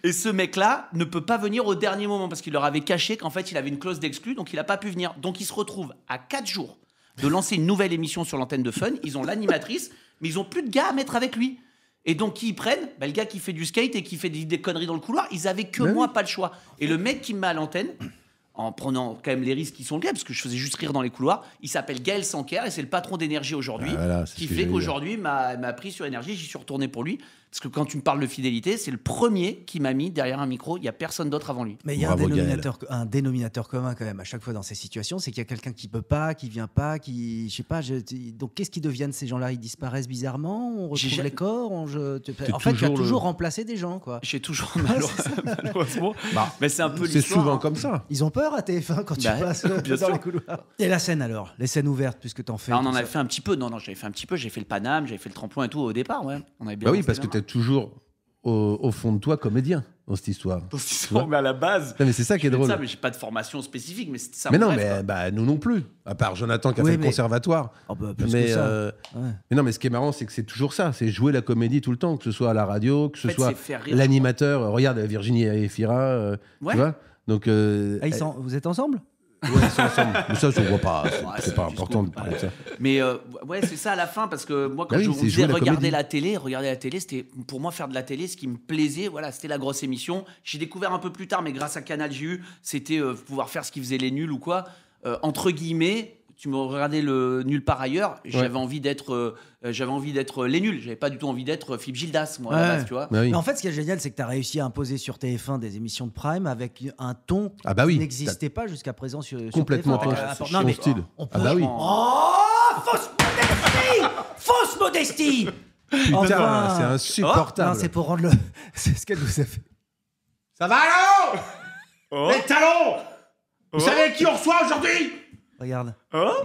C: Et ce mec-là ne peut pas venir au dernier moment, parce qu'il leur avait caché qu'en fait, il avait une clause d'exclus, donc il n'a pas pu venir. Donc il se retrouve à 4 jours de lancer une nouvelle émission sur l'antenne de Fun. Ils ont l'animatrice, mais ils n'ont plus de gars à mettre avec lui. Et donc, qui ils prennent? Le gars qui fait du skate et qui fait des conneries dans le couloir, ils avaient que moi, pas le choix. Et le mec qui me met à l'antenne, en prenant quand même les risques qui sont le cas, parce que je faisais juste rire dans les couloirs, il s'appelle Gaël Sanker et c'est le patron d'Énergie aujourd'hui, qui fait qu'aujourd'hui m'a pris sur Énergie, j'y suis retourné pour lui. Parce que quand tu me parles de fidélité, c'est le premier qui m'a mis derrière un micro. Il n'y a personne d'autre avant lui.
A: Mais il y a un dénominateur commun quand même à chaque fois dans ces situations, c'est qu'il y a quelqu'un qui peut pas, qui vient pas, qui, je sais pas. Donc qu'est-ce qu'ils deviennent ces gens-là? Ils disparaissent bizarrement. On retrouve les corps. En fait, tu as toujours remplacé des gens, quoi.
C: J'ai toujours malheureusement. Mais c'est un peu l'histoire.
B: C'est souvent comme ça.
A: Ils ont peur à TF1 quand tu passes dans les couloirs. Et la scène alors, les scènes ouvertes, puisque t'en fais.
C: On en avait fait un petit peu. Non, j'avais fait un petit peu. J'ai fait le Paname, j'avais fait le tremplin et tout au départ. Ouais. On avait bien.
B: Oui, parce que t'es toujours au fond de toi comédien dans cette histoire.
C: Mais à la base.
B: Non, mais c'est ça qui est drôle.
C: Mais j'ai pas de formation spécifique, mais c'est ça.
B: Mais non, nous non plus. À part Jonathan qui a fait le conservatoire. Mais non, mais ce qui est marrant, c'est que c'est toujours ça. C'est jouer la comédie tout le temps, que ce soit à la radio, que ce soit l'animateur. Regarde Virginie Efira, tu vois. Donc.
A: Vous êtes ensemble?
B: Ouais, ils sont ensemble. Mais ça, je ne vois pas. C'est pas important de parler de ça.
C: Mais ouais, c'est ça à la fin, parce que moi, quand je vous disais regarder la télé, c'était pour moi faire de la télé, ce qui me plaisait. Voilà, c'était la grosse émission. J'ai découvert un peu plus tard, mais grâce à Canal J, c'était pouvoir faire ce qui faisait les nuls ou quoi. Entre guillemets, tu me regardais le Nulle part ailleurs. J'avais envie d'être les nuls. J'avais pas du tout envie d'être Philippe Gildas, moi, à la base, tu vois.
A: Mais en fait, ce qui est génial, c'est que tu as réussi à imposer sur TF1 des émissions de prime avec un ton qui n'existait pas jusqu'à présent sur
B: complètement
A: TF1.
B: Non, mais style.
A: Oh, fausse modestie.
B: Putain, c'est insupportable.
A: Non, c'est pour rendre le. C'est ce qu'elle nous a fait.
B: Ça va alors les talons. Vous savez qui on reçoit aujourd'hui?
A: Regarde,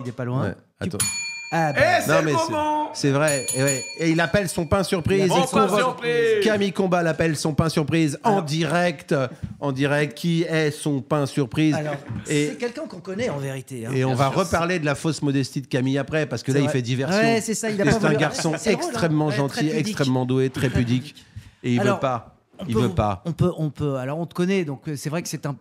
A: il est pas loin.
B: Ouais, attends.
C: C'est le moment.
B: C'est vrai. Et il appelle son pain surprise. Camille Combal appelle son pain surprise en direct. Qui est son pain surprise?
A: Alors, c'est quelqu'un qu'on connaît en vérité.
B: Et on va reparler de la fausse modestie de Camille après, parce que là, il fait diversion.
A: Ouais, c'est ça.
B: C'est un garçon extrêmement gentil, extrêmement doué, très pudique. Et il veut pas. Il veut pas.
A: On peut. Alors, on te connaît, donc c'est vrai que c'est un.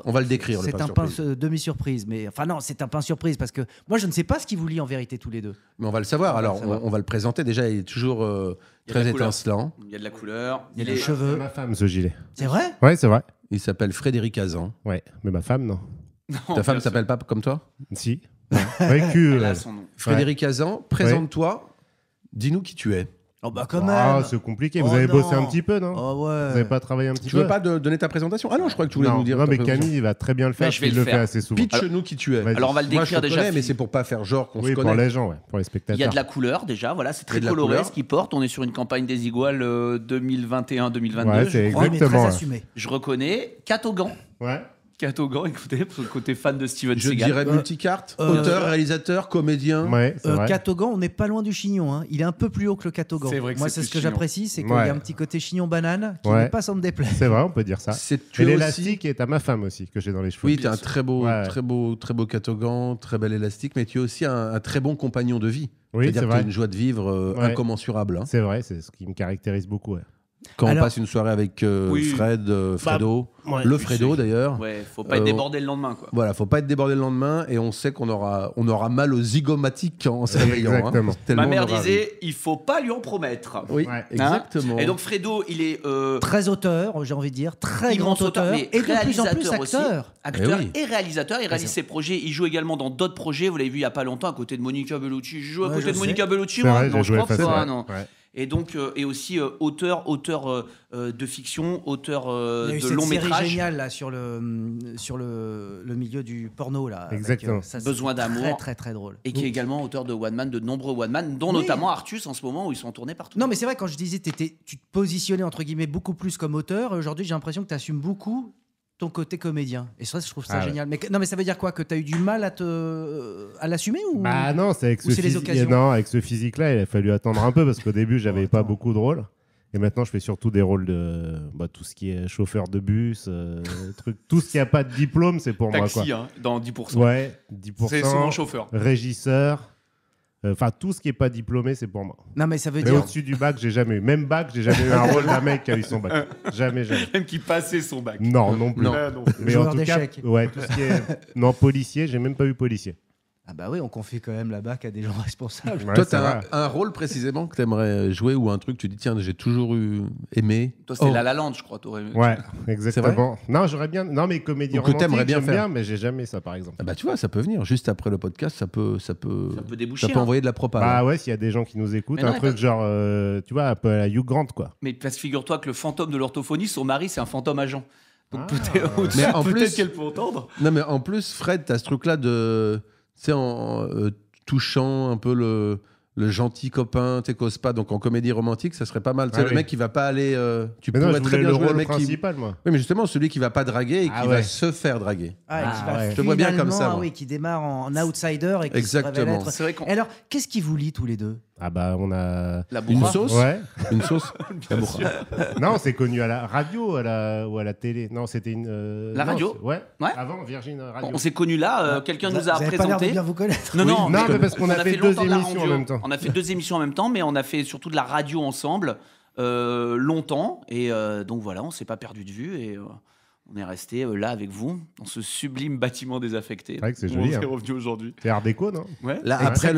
B: On va le décrire.
A: C'est un pain demi-surprise, mais enfin non, c'est un pain surprise parce que moi, je ne sais pas ce qu'ils vous lient en vérité tous les deux.
B: Mais on va le savoir. Alors, on va le présenter. Déjà, il est toujours très étincelant.
C: Il y a de la couleur.
A: Il y a des cheveux.
D: C'est ma femme, ce gilet.
A: C'est vrai?
D: Ouais, c'est vrai.
B: Il s'appelle Frédéric Hazan.
D: Ouais, mais ma femme, non.
B: Ta femme s'appelle pas comme toi?
D: Si.
C: Elle a son nom.
B: Frédéric Hazan, présente-toi. Dis-nous qui tu es.
A: Oh bah quand même.
D: C'est compliqué. Vous avez bossé un petit peu, non?
A: Oh ouais.
D: Vous n'avez pas travaillé un petit peu?
B: Tu veux pas donner ta présentation? Ah non, je crois que tu voulais nous dire.
D: Non, mais Camille, il va très bien le faire. Il le fait assez souvent.
B: Pitch-nous qui tu es.
C: Alors on va le décrire déjà.
B: Connais, mais c'est pour pas faire genre qu'on se connaît.
D: Pour les gens, pour les spectateurs.
C: Il y a de la couleur déjà. Voilà, c'est très coloré ce qu'il porte. On est sur une campagne des Iguales 2021-2022.
D: Ouais, c'est exactement.
C: Je reconnais. Catogan.
D: Ouais.
C: Catogan, écoutez, pour le côté fan de Steven Seagal.
B: Je dirais multicarte, auteur, réalisateur, comédien.
D: Ouais,
A: Catogan, on n'est pas loin du chignon. Hein. Il est un peu plus haut que le Catogan.
C: C'est vrai que
A: moi, c'est ce que j'apprécie, c'est qu'il y a un petit côté chignon-banane qui n'est pas sans me déplaire.
D: C'est vrai, on peut dire ça. Et l'élastique est à ma femme aussi, que j'ai dans les cheveux.
B: Oui, tu as un très beau Catogan, très bel élastique, mais tu es aussi un très bon compagnon de vie.
D: Oui, c'est-à-dire
B: que tu as une joie de vivre incommensurable. Hein.
D: C'est vrai, c'est ce qui me caractérise beaucoup.
B: Quand on passe une soirée avec Fredo, le Fredo d'ailleurs.
C: Ouais, faut pas être débordé le lendemain, quoi.
B: Voilà, faut pas être débordé le lendemain et on sait qu'on aura mal aux zygomatiques en se réveillant.
D: Exactement.
B: Hein,
C: ma mère disait, il faut pas lui en promettre.
B: Oui, exactement.
C: Et donc Fredo, il est
A: très auteur, j'ai envie de dire, très grand auteur, mais et de plus en plus acteur.
C: Acteur et réalisateur. Il réalise ses projets. Il joue également dans d'autres projets. Vous l'avez vu il y a pas longtemps à côté de Monica Bellucci. Je joue à côté de Monica Bellucci.
D: Non, je crois
C: pas. Non. Et donc et aussi auteur de fiction, auteur de long métrage. Il y a eu cette série
A: géniale là sur le milieu du porno là.
D: Exactement.
A: Avec,
C: Besoin d'amour.
A: Très très drôle.
C: Et qui est également auteur de one man, de nombreux one man, dont notamment Artus en ce moment où ils sont tournés partout.
A: Non mais c'est vrai, quand je disais tu te positionnais entre guillemets beaucoup plus comme auteur. Aujourd'hui j'ai l'impression que tu assumes beaucoup ton côté comédien. Et ça, je trouve ça génial. Mais, non, mais ça veut dire quoi? Que tu as eu du mal à l'assumer ou...
D: Bah non, c'est avec
A: les occasions.
D: Non, avec ce physique-là, il a fallu attendre un peu parce qu'au début, j'avais pas beaucoup de rôles. Et maintenant, je fais surtout des rôles de tout ce qui est chauffeur de bus, tout ce qui a pas de diplôme, c'est pour moi.
C: Taxi, hein, dans 10%.
D: Ouais, 10%.
C: C'est souvent chauffeur.
D: Régisseur. Enfin, tout ce qui n'est pas diplômé, c'est pour moi.
A: Non, mais ça veut dire.
D: Au-dessus du bac, j'ai jamais eu. Même bac, j'ai jamais eu un rôle d'un mec qui a eu son bac. Jamais.
C: Même qui passait son bac.
D: Non plus.
B: Non.
D: Mais
A: joueur
D: en tout cas,
A: d'échecs.
D: tout ce qui est. Non, policier, j'ai même pas eu policier.
A: Ah bah oui, on confie quand même la BAC à des gens responsables.
B: Toi, tu as un rôle précisément que tu aimerais jouer ou un truc, tu dis tiens, j'ai toujours aimé.
C: Toi, c'était La La Land, je crois.
D: Ouais, exactement. Non, j'aurais bien. Non, mais comédie romantique, j'aime bien, mais j'ai jamais ça, par exemple.
B: Ah bah tu vois, ça peut venir. Juste après le podcast, ça peut
C: déboucher.
B: Ça peut envoyer de la propagande.
D: Bah ouais, s'il y a des gens qui nous écoutent, un truc genre, tu vois, un peu à la Hugh Grant, quoi.
C: Mais parce que figure-toi que le fantôme de l'orthophonie, son mari, c'est un fantôme agent. Donc
B: peut-être
C: qu'elle peut entendre.
B: Non, mais en plus, Fred, t'as ce truc-là de, tu sais, en touchant un peu le gentil copain, tu sais, cause pas. Donc en comédie romantique, ça serait pas mal. Tu sais, le mec qui va pas aller. Tu pourrais très bien jouer le mec
D: principal, moi.
B: Oui, mais justement, celui qui va pas draguer et qui va se faire draguer.
A: Je
B: te vois bien comme ça.
A: Oui, qui démarre en outsider et qui
B: exactement.
A: se révèle être... Et alors, qu'est-ce qui vous lie tous les deux?
D: Ah bah on a
B: une sauce.
D: Ouais.
B: Une sauce.
D: Non, c'est connu à la radio ou à la télé. Non, c'était une.
C: La radio.
D: Ouais. Avant Virgin Radio.
C: On s'est connus là. Quelqu'un nous a présenté.
A: Pas l'air de bien vous connaître.
C: Non,
D: mais parce qu'on a fait 2 émissions en même temps.
C: On a fait 2 émissions en même temps, mais on a fait surtout de la radio ensemble longtemps. Et donc voilà, on s'est pas perdu de vue et. On est resté là avec vous, dans ce sublime bâtiment désaffecté.
D: C'est vrai que c'est joli.
C: On est revenu aujourd'hui.
D: C'est Art déco, non?
C: Ouais.
B: Là, après,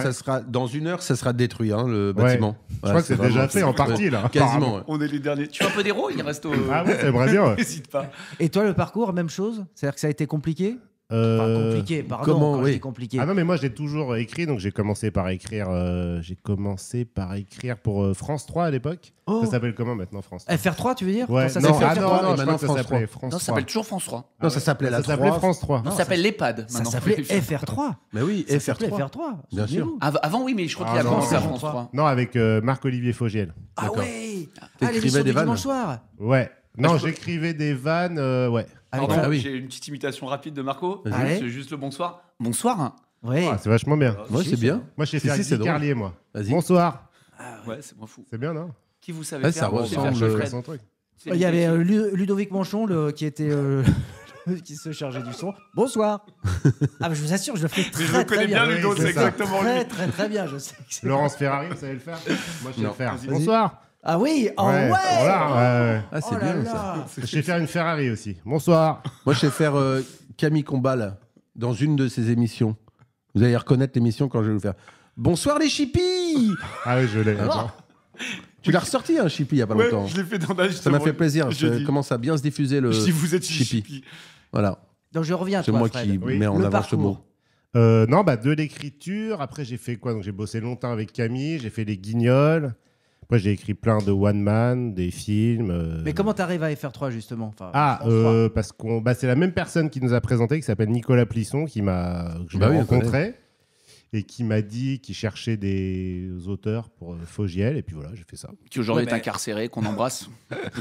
B: ça sera, dans 1 heure, ça sera détruit, le bâtiment.
D: Je crois que c'est déjà fait en partie, là.
B: Quasiment.
C: On est les derniers. Tu veux un peu d'héros? Il reste au...
D: Ah ouais, j'aimerais bien.
C: N'hésite pas.
A: Et toi, le parcours, même chose? C'est-à-dire que ça a été compliqué? Compliqué, pardon.
B: Comment, oui.
A: Compliqué.
D: Ah non, mais moi j'ai toujours écrit, donc j'ai commencé par écrire pour France 3 à l'époque. Ça s'appelle comment maintenant, France 3?
A: FR3, tu veux dire?
D: Ouais.
A: Ça
D: non,
A: s'appelle
D: je crois que ça s'appelait France 3.
C: Non, ça s'appelle toujours France 3.
B: Non, ça s'appelait la 3.
D: Ça s'appelait France 3.
C: Non, ça s'appelle l'EHPAD.
A: Ça s'appelait FR3.
B: Mais oui, FR3.
A: Bien sûr.
C: Avant, oui, mais je crois qu'il a commencé à France 3.
D: Non, avec Marc-Olivier Fogiel.
A: Ah ouais.
B: T'écrivais des vannes?
A: Dimanche soir.
D: Ouais. Non, j'écrivais des vannes, ouais.
C: Pardon, j'ai une petite imitation rapide de Marco. C'est juste le bonsoir. Bonsoir.
A: Ouais.
D: C'est vachement bien.
B: Ouais, c'est bien.
D: Moi, j'ai fait Guy Carlier, moi.
B: Vas-y.
D: Bonsoir.
C: Ouais, c'est moins fou.
D: C'est bien, non?
C: Qui vous savez faire?
B: Ça ressemble.
A: Il y avait Ludovic Manchon qui était qui se chargeait du son. Bonsoir. Ah, mais je vous assure, je le fais très bien.
C: Ludo, c'est exactement lui.
A: Très bien, je sais.
D: Laurence Ferrari, vous savez le faire? Moi, je sais le faire. Bonsoir.
A: Ah oui,
D: ouais.
B: Ah, c'est bien ça.
D: Je sais faire une Ferrari aussi. Bonsoir.
B: Moi, je sais faire Camille Combal dans une de ses émissions. Vous allez reconnaître l'émission quand je vais vous faire. Bonsoir les chippies.
D: Ah oui, je l'ai.
B: Tu l'as ressorti, un chippie, il n'y a pas longtemps.
C: Je l'ai fait dans la
B: Ça m'a fait plaisir. Ça commence à bien se diffuser le
C: si vous êtes chippie.
B: Voilà.
A: Donc je reviens à
B: toi, Fred. C'est moi qui mets en avant ce mot.
D: Non, de l'écriture. Après, j'ai fait quoi? Donc, j'ai bossé longtemps avec Camille. J'ai fait les Guignols. Après, j'ai écrit plein de one-man, des films.
A: Mais comment t'arrives à FR3, justement?
D: Parce que c'est la même personne qui nous a présenté, qui s'appelle Nicolas Plisson, que j'ai rencontré. Et qui m'a dit qu'il cherchait des auteurs pour Fogiel. Et puis voilà, j'ai fait ça.
C: Qui aujourd'hui est incarcéré, qu'on embrasse.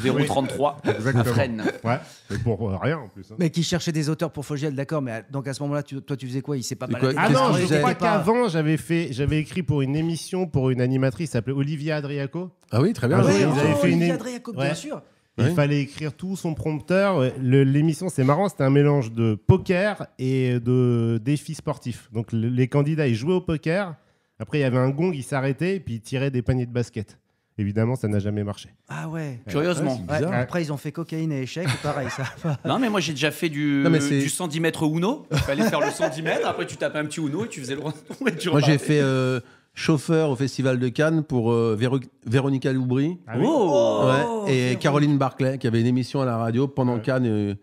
C: 033, à Fresnes.
D: Ouais, mais pour rien en plus.
A: Mais qui cherchait des auteurs pour Fogiel, d'accord. Mais donc à ce moment-là, toi, tu faisais quoi? Il s'est pas
B: baladé.
D: Ah non, je crois qu'avant, j'avais écrit pour une émission, pour une animatrice qui s'appelait Olivia Adriaco.
B: Ah oui, très bien.
A: Olivia Adriaco, bien sûr.
D: Il fallait écrire tout son prompteur. L'émission, c'est marrant, c'était un mélange de poker et de défis sportifs. Donc les candidats, ils jouaient au poker. Après, il y avait un gong, ils s'arrêtaient et puis ils tiraient des paniers de basket. Évidemment, ça n'a jamais marché.
A: Ah ouais.
C: Curieusement.
A: Après, ils ont fait cocaïne et échec. Pareil, ça.
C: Non, mais moi, j'ai déjà fait du 110 mètres Uno. Il fallait faire le 110 mètres. Après, tu tapais un petit Uno et tu faisais le retour.
B: Moi, j'ai fait chauffeur au Festival de Cannes pour Véronica Loubry et Caroline Barclay, qui avait une émission à la radio pendant Cannes.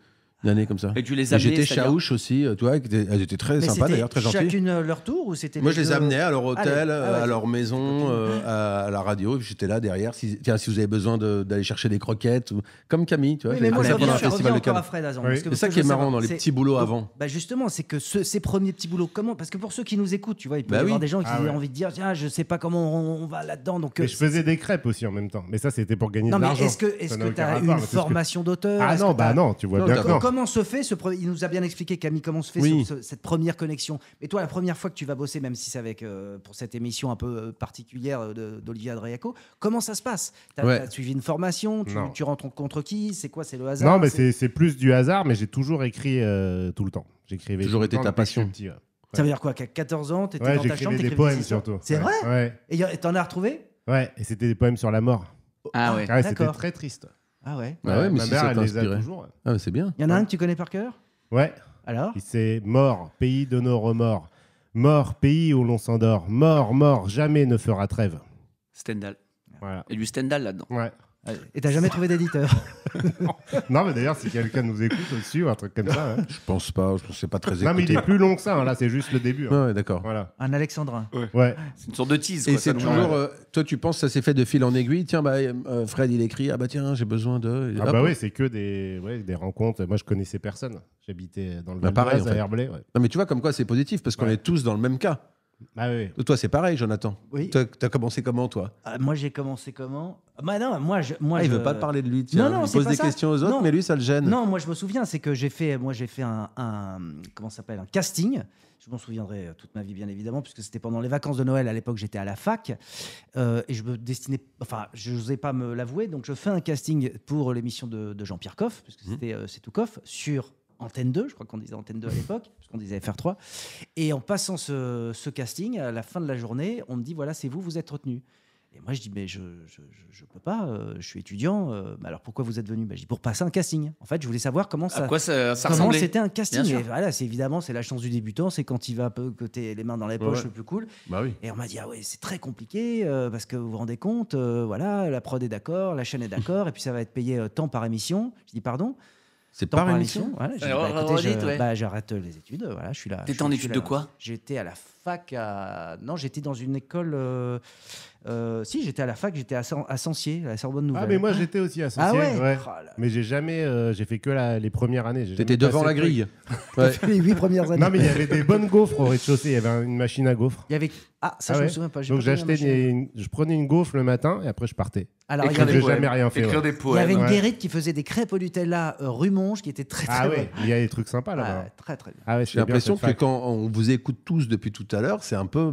B: Une année comme ça.
C: Et tu les amenais.
B: J'étais Chaouche aussi, tu vois, elles étaient très sympas d'ailleurs, très gentilles.
A: Chacune leur tour ou c'était?
B: Moi, je les amenais à leur hôtel, à leur maison, à la radio. J'étais là derrière. Si vous avez besoin d'aller chercher des croquettes, comme Camille, tu vois.
A: Mais moi, je reviens encore à Fred Azan.
B: C'est ça qui est marrant dans les petits boulots avant.
A: Justement, c'est que ces premiers petits boulots, comment? Parce que pour ceux qui nous écoutent, tu vois, il peut y avoir des gens qui ont envie de dire, tiens, je sais pas comment on va là-dedans.
D: Je faisais des crêpes aussi en même temps. Mais ça, c'était pour gagner de l'argent.
A: Est-ce que tu as eu une formation d'auteur?
D: Ah non, non, tu vois bien.
A: Comment se fait ce il nous a bien expliqué, Camille, comment se fait cette première connexion. Mais toi, la première fois que tu vas bosser, même si c'est avec pour cette émission un peu particulière d'Olivia Adriaco, comment ça se passe? T'as suivi une formation? Tu rentres contre qui? C'est quoi? C'est le hasard?
D: Non, mais c'est plus du hasard, mais j'ai toujours écrit tout le temps. J'écrivais
B: toujours été ta passion.
A: Ça veut dire quoi? Qu'à 14 ans, t'étais dans ta chambre,
D: j'écrivais des poèmes surtout.
A: C'est vrai?
D: Ouais.
A: Et t'en as retrouvé?
D: Ouais, et c'était des poèmes sur la mort.
C: Ah ouais.
D: C'était très triste.
A: Ah ouais.
B: Mais
D: ma mère, elle les a toujours.
B: Ah, c'est bien.
A: Il y en a un que tu connais par cœur?
D: Ouais.
A: Alors?
D: C'est Mort, pays de nos remords. Mort, pays où l'on s'endort. Mort, mort, jamais ne fera trêve.
C: Stendhal.
D: Voilà.
C: Il y a du Stendhal là-dedans.
D: Ouais.
A: Et t'as jamais trouvé d'éditeur?
D: Non, mais d'ailleurs, si quelqu'un nous écoute aussi ou un truc comme ça. Hein.
B: Je pense pas, je pense que c'est pas très écouté.
D: Non, mais il est plus long que ça. Hein. Là, c'est juste le début. Hein.
B: Ouais, d'accord.
D: Voilà.
A: Un alexandrin.
D: Ouais.
C: C'est une sorte de tease.
B: Et
C: Quoi,
B: c'est
C: ça,
B: toujours, toi, tu penses que ça s'est fait de fil en aiguille. Tiens, Fred, il écrit, ah bah tiens, j'ai besoin de.
D: Ah bah oui, c'est que des rencontres. Moi, je connaissais personne. J'habitais dans le Val
B: pareil,
D: d'Oise,
B: en fait.
D: à Herblay. Ouais.
B: Non, mais tu vois, comme quoi c'est positif, parce qu'on est tous dans le même cas.
D: Ah oui.
B: Toi, c'est pareil, Jonathan.
A: Oui.
B: T'as commencé comment, toi?
A: Moi, j'ai commencé comment? Bah non,
B: Il veut pas te parler de lui. Tiens,
A: Non,
B: il
A: c'est
B: pose
A: pas
B: des
A: ça.
B: questions aux autres,
A: Non.
B: mais lui, ça le gêne.
A: Non, moi je me souviens, c'est que j'ai fait un comment ça s'appelle, un casting. Je m'en souviendrai toute ma vie, bien évidemment, puisque c'était pendant les vacances de Noël. À l'époque, j'étais à la fac et je me destinais, enfin, je n'osais pas me l'avouer, donc je fais un casting pour l'émission de Jean-Pierre Coff, puisque c'était C'est tout Coff, sur Antenne 2, je crois qu'on disait Antenne 2 à l'époque, puisqu'on disait FR3. Et en passant ce casting, à la fin de la journée, on me dit voilà, c'est vous, vous êtes retenu. Et moi, je dis, mais je peux pas, je suis étudiant. Mais alors, pourquoi vous êtes venu? Je dis, pour passer un casting. En fait, je voulais savoir comment ça.
C: À quoi ça
A: comment
C: ressemblait?
A: c'était un casting.
C: Bien sûr.
A: Et voilà, c'est évidemment, c'est la chance du débutant, c'est quand il va un peu côté les mains dans les poches,
B: Ouais.
A: le plus cool.
B: Bah oui.
A: Et on m'a dit, ah ouais, c'est très compliqué, parce que vous vous rendez compte, voilà, la prod est d'accord, la chaîne est d'accord, et puis ça va être payé tant par émission. Je dis, pardon?
B: C'est
A: Temps
B: par émission.
A: Voilà, j'ai dit,
C: Alors,
A: écoutez,
C: redite, ouais.
A: j'arrête les études, voilà, je suis là.
C: T'étais en études de quoi?
A: J'étais à la fac à... Non, j'étais dans une école... si, j'étais à la fac, j'étais à Sancier, à la Sorbonne Nouvelle.
D: Ah, mais moi, j'étais aussi associé.
A: Ah ouais,
D: ouais.
A: Oh là.
D: Mais j'ai jamais. J'ai fait que les premières années. J'ai
B: T'étais
D: jamais
B: devant
D: passé
B: la
D: le truc.
B: grille.
A: T'as
B: Ouais.
A: fait les 8 premières années.
D: Non, mais il y avait des bonnes gaufres au rez-de-chaussée. Il y avait une machine à gaufres.
A: Il y avait... Ah, ça,
D: Ah
A: je
D: ouais.
A: me souviens pas.
D: Donc je prenais une gaufre le matin et après je partais.
A: Alors, il y
C: Écrire
A: avait,
C: des
D: j'ai jamais rien fait.
C: Écrire
D: Ouais.
C: des
A: il y
C: poèmes.
A: avait une
D: Ouais.
A: guérite qui faisait des crêpes au Nutella rue Monge, qui était très, très
D: Ah
A: bonne.
D: ouais, il y a des trucs sympas là-bas.
A: Ah, très, très bien.
D: Ah ouais,
B: J'ai l'impression que quand on vous écoute tous depuis tout à l'heure, c'est un peu,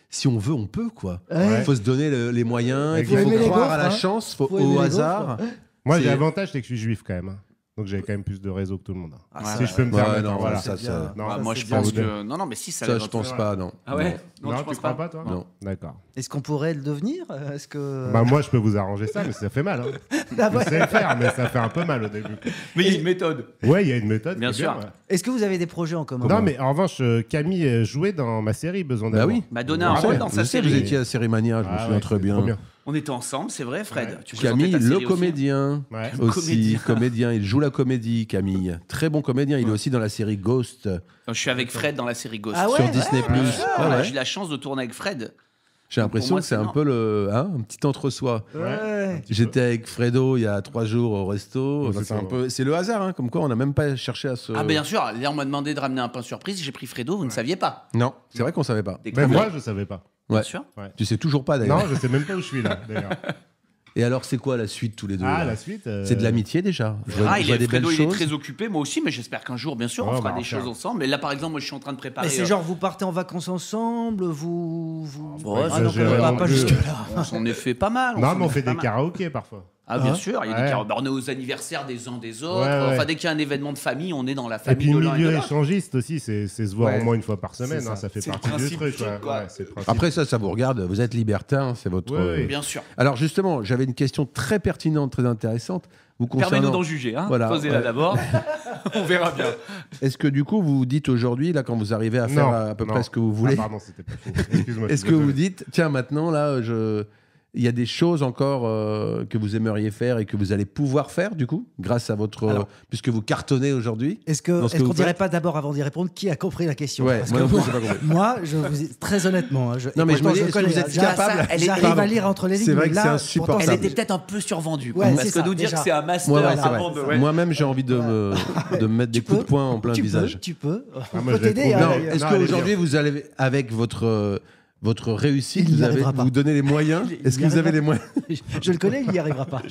B: si on veut, on peut, quoi.
A: Ouais.
B: Il faut se donner les moyens, il faut
D: Faut aimer
A: les
B: croire
A: gaufres,
B: à la
A: hein.
B: chance,
A: Faut aimer
B: au
A: les
B: hasard.
D: Moi,
B: C'est-
D: j'ai l'avantage, c'est que je suis juif quand même. hein. Donc j'avais quand même plus de réseau que tout le monde.
A: Ah,
C: Ouais,
A: ça,
D: Si je peux me
B: Ouais,
D: permettre.
B: non,
D: voilà.
B: ça,
A: c'est bien.
D: Non,
C: Ah,
A: ça,
C: moi,
A: c'est
C: je
A: bien.
C: pense
D: bien.
C: que. Non, mais si, ça
B: Ça,
C: les
B: je pense
C: retrouve.
B: pas, non.
C: Ah ouais?
D: Non,
C: tu
D: tu
C: penses
D: crois pas, toi
B: Non.
D: D'accord.
A: Est-ce qu'on pourrait le devenir? Est-ce que...
D: Bah moi, je peux vous arranger ça, mais ça fait mal. Hein.
A: Ah
D: Je
A: ouais.
D: sais le faire, mais ça fait un peu mal au début.
C: Mais il y a une méthode.
D: Ouais, il y a une méthode.
C: Bien
D: qui est
C: sûr.
D: ouais.
A: Est-ce que vous avez des projets en commun?
D: Non, mais en revanche, Camille jouait dans ma série Besoin
B: Bah
D: d'amour.
B: oui.
C: M'a donné
D: Ah
C: un
D: ouais,
C: rôle dans
B: Je
C: sa
B: sais, vous
C: série.
B: étiez à Cérimania, je me
D: Ah
B: souviens
D: ouais,
B: très
D: c'était trop
B: bien.
C: On était ensemble, c'est vrai, Fred.
D: Ouais.
C: Tu présentais
B: Camille,
C: ta série
B: le
C: aussi.
B: comédien.
D: Ouais.
B: Aussi, comédien. Il joue la comédie, Camille. Très bon comédien. Il est aussi dans la série Ghost
C: Je suis avec Fred dans la série Ghost.
A: Ah ouais,
B: sur Disney+.
C: Voilà,
B: Ouais.
C: J'ai eu la chance de tourner avec Fred.
B: J'ai l'impression
C: Pour moi,
B: que c'est
C: c'est
B: un peu un petit entre-soi.
A: Ouais.
B: J'étais avec Fredo il y a 3 jours au resto.
D: Ouais,
B: Enfin,
D: c'est ça,
B: c'est le hasard, hein, comme quoi on n'a même pas cherché à se.
C: Ah, bien sûr, là, on m'a demandé de ramener un pain surprise. J'ai pris Fredo, vous ne saviez pas.
B: Non, c'est vrai qu'on savait pas.
C: Des
D: Mais
C: conneries.
D: moi, je savais pas.
C: Bien
B: Ouais.
C: sûr.
B: Tu sais toujours pas d'ailleurs.
D: Non, je sais même pas où je suis là, d'ailleurs.
B: Et alors, c'est quoi la suite tous les deux
D: Ah,
B: là
D: la suite.
B: C'est de l'amitié déjà. Je vois,
C: Ah,
B: je vois des
C: Fredo,
B: belles
C: il est
B: choses.
C: très occupé, moi aussi, mais j'espère qu'un jour, bien sûr, on
D: Ouais,
C: fera
D: bah,
C: des
D: on
C: choses
D: fera.
C: ensemble. Mais là, par exemple, moi, je suis en train de préparer.
A: Mais c'est genre, vous partez en vacances ensemble, vous...
C: bon,
A: Ah non,
D: exagéré
A: pas
D: non
A: pas
D: plus.
A: jusque-là.
C: On s'en est fait pas mal.
D: Non,
C: s'en
D: mais on
C: est
D: fait
C: pas
D: des
C: mal.
D: karaokés parfois.
C: Ah, bien
A: Hein
C: sûr, il y a des
D: Ouais.
C: karaokés. Bah, on est aux anniversaires des uns des autres.
D: Ouais, ouais.
C: Enfin, dès qu'il y a un événement de famille, on est dans la
D: Et
C: famille
D: puis,
C: de
D: le
C: l'un et de
D: milieu
C: l'autre.
D: échangiste aussi, c'est se voir
A: Ouais.
D: au moins une fois par semaine.
A: C'est
D: hein,
A: ça.
D: ça fait
C: C'est le
D: partie du
C: principe
D: truc.
C: du truc,
D: ouais.
C: quoi.
D: Ouais, c'est le principe.
B: Après ça vous regarde. Vous êtes libertin, c'est votre.
D: Ouais, ouais.
C: Bien sûr.
B: Alors justement, j'avais une question très pertinente, très intéressante. Vous
C: Permets-nous
B: concernant.
C: d'en juger. Hein.
B: Voilà,
C: Posez-la
B: ouais.
C: d'abord. On verra bien.
B: Est-ce que du coup vous vous dites aujourd'hui, là, quand vous arrivez à faire
D: Non,
B: à peu
D: non.
B: près ce que vous voulez,
D: Ah, pardon, c'était pas faux. Excuse-moi.
B: est-ce que vous dites, tiens, maintenant là, il y a des choses encore que vous aimeriez faire et que vous allez pouvoir faire du coup, grâce à votre,
A: Alors.
B: puisque vous cartonnez aujourd'hui.
A: Est-ce
B: Dans ce que
A: qu'on
B: vous
A: dirait
B: faites.
A: pas d'abord, avant d'y répondre, qui a compris la question?
B: Ouais,
A: Parce
B: moi
A: que
B: non plus,
A: moi,
B: j'ai pas compris.
A: moi, je vous très honnêtement, hein,
B: Non, mais je me
A: pourtant,
B: dis, est-ce que
A: connais,
B: vous êtes
A: hein,
B: capable
A: J'arrive
B: Pardon.
A: à lire entre les lignes.
B: C'est vrai
A: mais
B: que
A: là,
B: c'est
A: pourtant,
B: insupportable.
C: Elle
B: Ça,
C: était peut-être un peu survendue.
A: Ouais,
C: Parce
A: c'est
C: que
A: ça,
C: nous dire
A: déjà.
C: que c'est un master
B: Ouais, c'est
C: avant
B: vrai.
C: de. Ouais.
B: Moi-même, j'ai envie de me mettre des coups de poing en plein
A: tu
B: visage.
A: Peux, tu peux.
D: Ah,
A: On
D: moi,
A: peut
D: je l'ai
A: t'aider.
D: trouvé.
A: hein,
B: Non,
A: d'ailleurs.
B: est-ce
D: Non, allez
B: qu'aujourd'hui, vous allez, avec votre réussite,
A: Il y
B: vous
A: arrivera pas.
B: vous donnez les moyens?
A: Il y
B: Est-ce que vous
A: arrivera
B: avez les
A: pas.
B: moyens?
A: Je le connais, il n'y arrivera pas.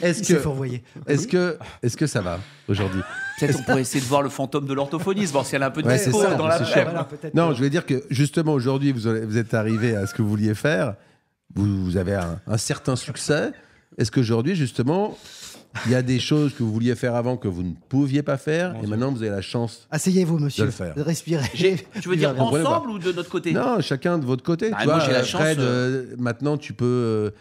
B: Est-ce
A: Il s'est
B: que,
A: fourvoyé.
B: est-ce que ça va aujourd'hui?
C: Peut-être on pourrait essayer de voir le fantôme de l'orthophoniste, voir si elle a un peu de
B: Ouais, c'est
C: dispo
B: ça,
C: dans la
B: c'est
C: presse.
B: cher.
A: Voilà, peut-être
B: Non,
A: que-
B: je voulais dire que justement aujourd'hui, vous êtes arrivé à ce que vous vouliez faire. Vous avez un certain succès. Est-ce qu'aujourd'hui, justement, il y a des choses que vous vouliez faire avant que vous ne pouviez pas faire et maintenant vous avez la chance?
A: Asseyez-vous, monsieur.
B: De le faire.
A: Respirez.
C: Tu veux dire
A: Bien,
B: comprenez
C: ensemble ou de notre côté?
B: Non, chacun de votre côté.
C: Bah,
B: tu
C: moi,
B: vois,
C: j'ai la chance,
B: Fred, maintenant, tu peux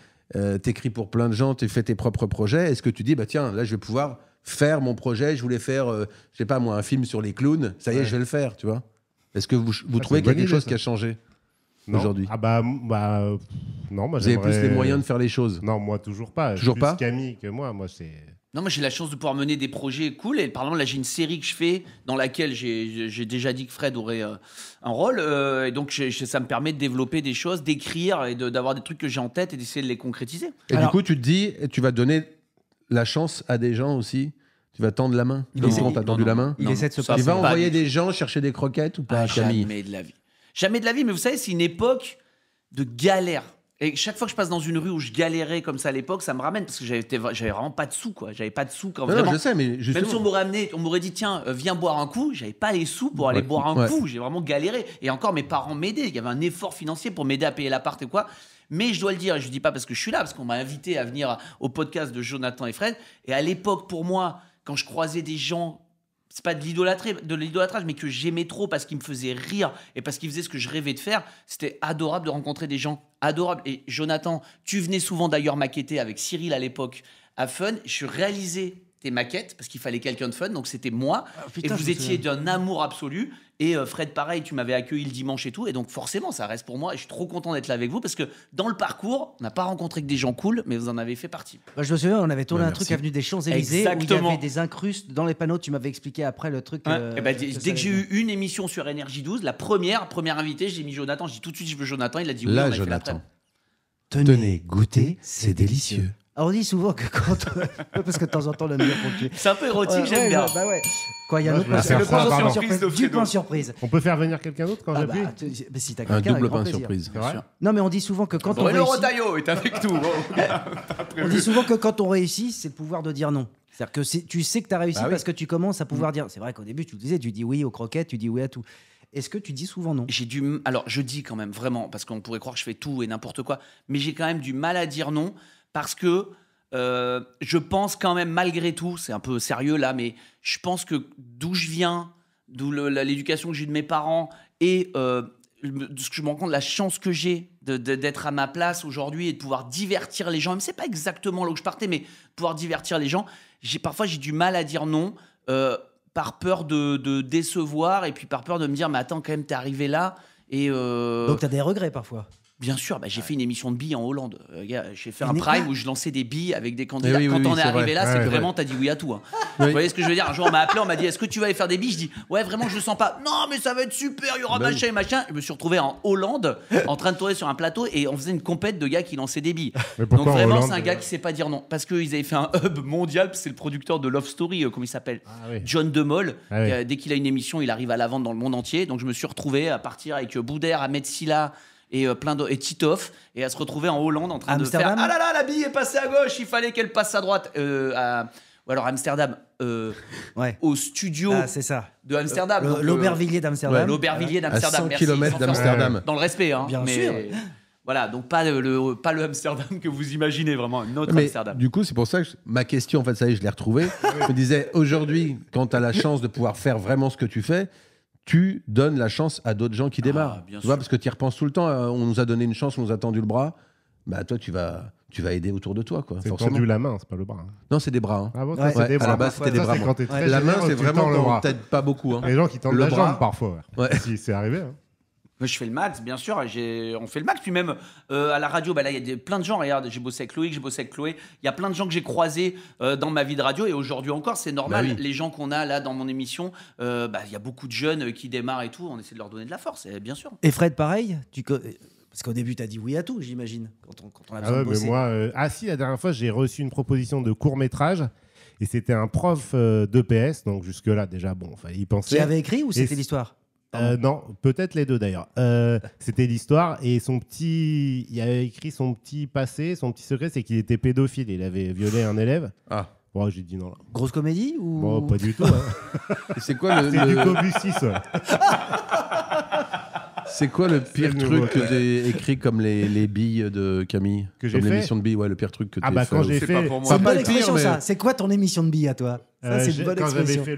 B: t'écris pour plein de gens, tu fais tes propres projets. Est-ce que tu dis, bah tiens, là, je vais pouvoir faire mon projet. Je voulais faire, je sais pas moi, un film sur les clowns. Ça y est,
D: Ouais.
B: je vais le faire, tu vois. Est-ce que vous trouvez qu'il y a quelque chose qui a changé aujourd'hui?
D: Non, moi
B: vous avez plus les moyens de faire les choses?
D: Non, moi toujours pas.
B: Toujours
D: plus
B: pas.
D: Camille que moi c'est.
C: Non, moi j'ai la chance de pouvoir mener des projets cool. Et par exemple, là j'ai une série que je fais dans laquelle j'ai déjà dit que Fred aurait un rôle. Et donc ça me permet de développer des choses, d'écrire et d'avoir des trucs que j'ai en tête et d'essayer de les concrétiser.
B: Et du coup, tu te dis, tu vas donner la chance à des gens aussi? Tu vas tendre la main? Comment t'as tendu la main?
A: Il essaie de se passer.
B: Tu vas envoyer des gens chercher des croquettes ou pas, Camille?
C: Jamais de la vie. Jamais de la vie, mais vous savez, c'est une époque de galère. Et chaque fois que je passe dans une rue où je galérais comme ça à l'époque, ça me ramène parce que j'avais vraiment pas de sous, quoi. J'avais pas de sous quand vraiment.
B: Non, je sais, mais justement...
C: Même si on m'aurait dit tiens, viens boire un coup, j'avais pas les sous pour aller boire un coup. J'ai vraiment galéré. Et encore, mes parents m'aidaient. Il y avait un effort financier pour m'aider à payer l'appart et quoi. Mais je dois le dire, et je dis pas parce que je suis là, parce qu'on m'a invité à venir au podcast de Jonathan et Fred. Et à l'époque, pour moi, quand je croisais des gens, c'est pas de l'idolâtrage, mais que j'aimais trop parce qu'ils me faisaient rire et parce qu'ils faisaient ce que je rêvais de faire, c'était adorable de rencontrer des gens adorables. Et Jonathan, tu venais souvent d'ailleurs maqueter avec Cyril à l'époque à Fun. Je réalisais tes maquettes parce qu'il fallait quelqu'un de fun, donc c'était moi. Et vous étiez d'un amour absolu. Et Fred, pareil, tu m'avais accueilli le dimanche et tout. Et donc forcément, ça reste pour moi. Et je suis trop content d'être là avec vous parce que dans le parcours, on n'a pas rencontré que des gens cool, mais vous en avez fait partie.
A: Je me souviens, on avait tourné un truc avenue des Champs-Élysées où il y avait des incrustes dans les panneaux. Tu m'avais expliqué après le truc.
C: Dès que j'ai eu une émission sur Énergie 12, la première invitée, j'ai mis Jonathan. J'ai dit tout de suite, je veux Jonathan. Il a dit oui.
B: Là,
C: on a
B: Jonathan.
C: fait
B: Tenez, goûtez, c'est délicieux.
A: Alors on dit souvent que quand... parce que de temps en temps, on aime bien ponctuer.
C: C'est un peu érotique, j'aime bien.
A: Quoi, il y a un autre pain surprise.
D: On peut faire venir quelqu'un d'autre quand j'appuie?
A: Si t'as
B: Un
A: quelqu'un,
B: double
A: avec grand
B: pain
A: plaisir.
B: surprise.
A: Non, mais on dit souvent que quand on
C: Bruno
A: réussit...
C: Retailleau est avec nous.
A: On dit souvent que quand on réussit, c'est le pouvoir de dire non. C'est-à-dire que tu sais que tu as réussi parce que tu commences à pouvoir dire... C'est vrai qu'au début, tu le disais, tu dis oui aux croquettes, tu dis oui à tout. Est-ce que tu dis souvent non?
C: Alors, je dis quand même vraiment, parce qu'on pourrait croire que je fais tout et n'importe quoi, mais j'ai quand même du mal à dire non, parce que je pense quand même, malgré tout, c'est un peu sérieux là, mais je pense que d'où je viens, d'où l'éducation que j'ai eu de mes parents, et de ce que je me rends compte, la chance que j'ai d'être à ma place aujourd'hui et de pouvoir divertir les gens, même si c'est pas exactement là où je partais, mais pouvoir divertir les gens, parfois j'ai du mal à dire non, par peur de décevoir et puis par peur de me dire mais attends quand même t'es arrivé là et
A: donc t'as des regrets parfois?
C: Bien sûr, j'ai fait une émission de billes en Hollande. J'ai fait un prime où je lançais des billes avec des candidats. Quand on est arrivé là, c'est que vraiment t'as dit oui à tout. Hein. Vous voyez ce que je veux dire? Un jour on m'a appelé, on m'a dit est-ce que tu vas aller faire des billes? Je dis ouais vraiment je le sens pas. Non mais ça va être super, il y aura machin et machin. Je me suis retrouvé en Hollande en train de tourner sur un plateau et on faisait une compète de gars qui lançaient des billes. Donc vraiment c'est un gars qui sait pas dire non parce qu'ils avaient fait un hub mondial. C'est le producteur de Love Story, comment il s'appelle, John DeMol. Dès qu'il a une émission, il arrive à la vendre dans le monde entier. Donc je me suis retrouvé à partir avec Boudère, Ahmed Silla et et Titoff et à se retrouver en Hollande en train de faire ah là là la bille est passée à gauche, il fallait qu'elle passe à droite ou alors Amsterdam au studio
A: c'est ça.
C: de Amsterdam,
A: l'Aubervilliers d'Amsterdam.
C: L'Aubervilliers d'Amsterdam,
B: à 100 km d'Amsterdam.
C: Dans le respect
A: bien sûr.
C: Voilà, donc pas le Amsterdam que vous imaginez, vraiment un autre Amsterdam.
B: Du coup, c'est pour ça que ma question, en fait, ça y est, je l'ai retrouvée. Je me disais, aujourd'hui, quand tu as la chance de pouvoir faire vraiment ce que tu fais, tu donnes la chance à d'autres gens qui démarrent. Tu vois, parce que tu y repenses tout le temps. On nous a donné une chance, on nous a tendu le bras. Bah, toi, tu vas aider autour de toi.
D: C'est tendu la main, c'est pas le bras.
B: Non, c'est des bras. Hein.
D: Ah bon, c'est des bras.
B: À la base, c'était des bras. La main, c'est vraiment quand t'aides pas beaucoup. Hein.
D: Les gens qui tendent la jambe parfois. Si c'est arrivé. Hein.
C: Je fais le max, bien sûr. On fait le max. Puis même à la radio, là, il y a plein de gens. Regarde, j'ai bossé avec Loïc, j'ai bossé avec Chloé. Il y a plein de gens que j'ai croisés dans ma vie de radio. Et aujourd'hui encore, c'est normal. Les gens qu'on a là dans mon émission, il y a beaucoup de jeunes qui démarrent et tout. On essaie de leur donner de la force, bien sûr.
A: Et Fred, pareil parce qu'au début, tu as dit oui à tout, j'imagine, quand on a besoin de bosser.
D: Mais moi, si, la dernière fois, j'ai reçu une proposition de court-métrage. Et c'était un prof d'EPS. Donc jusque-là, déjà, bon, fallait y penser.
A: Qui avait écrit ou c'était l'histoire?
D: Non, peut-être les deux d'ailleurs. C'était l'histoire et il avait écrit son petit passé, son petit secret, c'est qu'il était pédophile. Il avait violé un élève. Ah. Bon, j'ai dit non. Là.
A: Grosse comédie ou...
D: Bon, pas du tout. Hein.
B: C'est quoi
D: c'est du Cobussis.
B: C'est quoi le pire truc que tu as écrit comme les billes de Camille?
D: Que j'ai fait
B: l'émission de billes, le pire truc que tu as fait.
D: Quand j'ai fait...
C: pas pour moi.
A: C'est une bonne expression, ça. C'est quoi ton émission de billes à toi?
D: C'est une bonne expression. Quand j'avais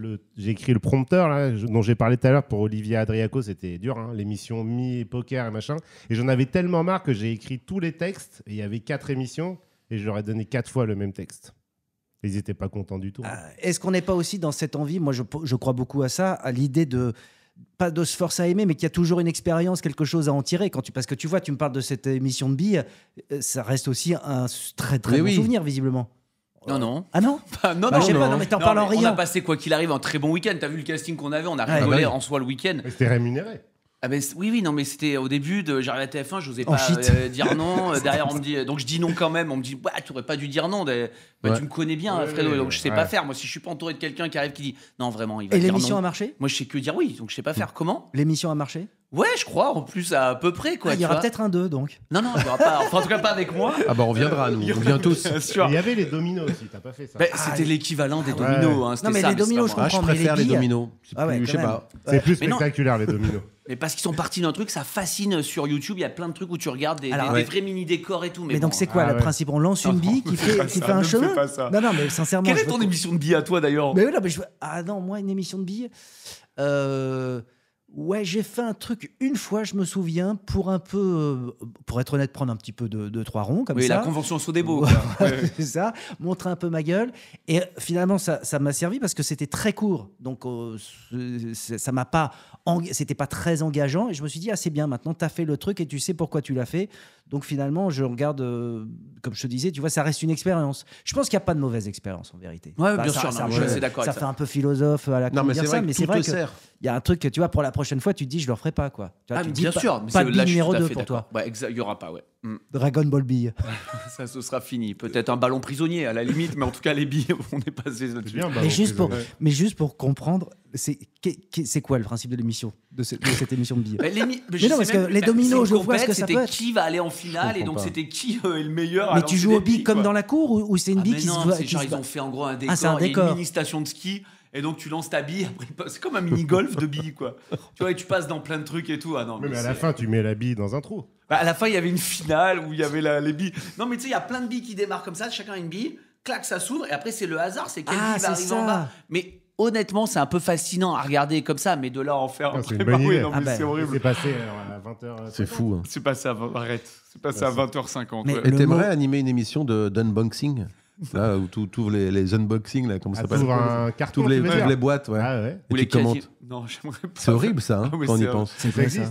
D: fait j'ai écrit le prompteur là, dont j'ai parlé tout à l'heure pour Olivier Adriaco, c'était dur, hein, l'émission mi-poker et machin. Et j'en avais tellement marre que j'ai écrit tous les textes. Et il y avait 4 émissions et je leur ai donné 4 fois le même texte. Ils n'étaient pas contents du tout.
A: Est-ce qu'on n'est pas aussi dans cette envie, moi je crois beaucoup à ça, à l'idée pas de se force à aimer, mais qu'il y a toujours une expérience, quelque chose à en tirer. Parce que tu vois, tu me parles de cette émission de billes, ça reste aussi un très très bon souvenir, visiblement.
C: Non.
A: Ah non
C: non,
A: je sais pas, mais t'en parles en riant.
C: On a passé, quoi qu'il arrive, un très bon week-end. T'as vu le casting qu'on avait, on a rigolé en soi le week-end.
D: C'était rémunéré.
C: Ah ben, oui, non, mais c'était au début, j'arrive à TF1, j'osais pas dire non. Derrière, on me dit, donc je dis non quand même. On me dit, tu aurais pas dû dire non. Tu me connais bien, Fredo, donc je sais pas faire. Moi, si je suis pas entouré de quelqu'un qui arrive qui dit non, vraiment, il va dire non.
A: Et l'émission a marché ?
C: Moi, je sais que dire oui, donc je sais pas faire. Comment ?
A: L'émission a marché ?
C: Ouais, je crois, en plus, à peu près, quoi.
A: Il y aura peut-être un 2, donc.
C: Non, il y aura pas. Enfin, en tout cas, pas avec moi.
B: Ah, bah, on viendra, nous. On vient tous.
C: Bien sûr.
D: Il y avait les dominos aussi, t'as pas fait ça.
C: C'était l'équivalent des dominos.
A: Non, mais les dominos, je comprends.
B: Je préfère les dominos.
A: Je
B: sais pas.
D: C'est plus spectaculaire, les dominos.
C: Mais parce qu'ils sont partis d'un truc, ça fascine sur YouTube. Il y a plein de trucs où tu regardes des vrais mini-décors et tout. Mais
A: donc, c'est quoi le principe ? On lance une bille qui fait un chemin ? Non, mais sincèrement.
C: Quelle est ton émission de billes à toi, d'ailleurs ?
A: Ah non, moi, une émission de billes. Ouais, j'ai fait un truc une fois, je me souviens, pour un peu, pour être honnête, prendre un petit peu de 3 ronds comme ça.
C: Oui, la convention Sodebo.
A: C'est ça, montrer un peu ma gueule. Et finalement, ça m'a servi parce que c'était très court. Donc, ça m'a pas, c'était pas très engageant. Et je me suis dit, c'est bien, maintenant, tu as fait le truc et tu sais pourquoi tu l'as fait. Donc, finalement, je regarde, comme je te disais, tu vois, ça reste une expérience. Je pense qu'il n'y a pas de mauvaise expérience, en vérité.
C: Ouais, bien sûr, je suis d'accord.
A: Ça fait un peu philosophe à la
B: Non, mais c'est vrai,
A: c'est vrai qu'il y a un truc que, tu vois, pour la prochaine fois, tu te dis, je le referai pas, quoi. Tu vois, tu
C: bien
A: dis,
C: sûr.
A: Pas de bille numéro 2 pour toi.
C: Il n'y aura pas,
A: Dragon Ball bille.
C: Ça, ce sera fini. Peut-être un ballon prisonnier, à la limite, mais en tout cas, les billes, on est passé là-dessus.
A: Mais juste pour comprendre, c'est quoi le principe de l'émission, de cette émission de billes ? Mais non, parce que les dominos, je vois ce que ça peut être.
C: C'était qui va aller en finale, et donc c'était qui est le meilleur.
A: Mais tu joues aux billes comme dans la cour, ou c'est une bille qui se voit ?
C: Ils ont fait en gros un décor, il y a une mini station de ski. Et donc tu lances ta bille, après, c'est comme un mini-golf de billes, quoi. Tu vois, et tu passes dans plein de trucs et tout. Ah non,
D: mais à la fin, tu mets la bille dans un trou.
C: À la fin, il y avait une finale où il y avait les billes. Non, mais tu sais, il y a plein de billes qui démarrent comme ça, chacun a une bille, clac, ça s'ouvre, et après, c'est le hasard, c'est quelle bille va arriver en bas. Mais honnêtement, c'est un peu fascinant à regarder comme ça, mais de là à en faire un préparé, c'est horrible.
D: C'est passé à 20h.
B: C'est fou. Hein.
C: C'est passé à 20h50.
B: Et t'aimerais animer une émission d'unboxing là où tu ouvres les unboxings, là, comment ça s'appelle ?
D: Tu ouvres un carton,
B: tu ouvres les boîtes, ouais.
D: Ah ouais.
B: Et tu commentes.
C: Non, j'aimerais pas.
B: C'est horrible ça, hein, quand on y pense.
A: C'est vrai ça.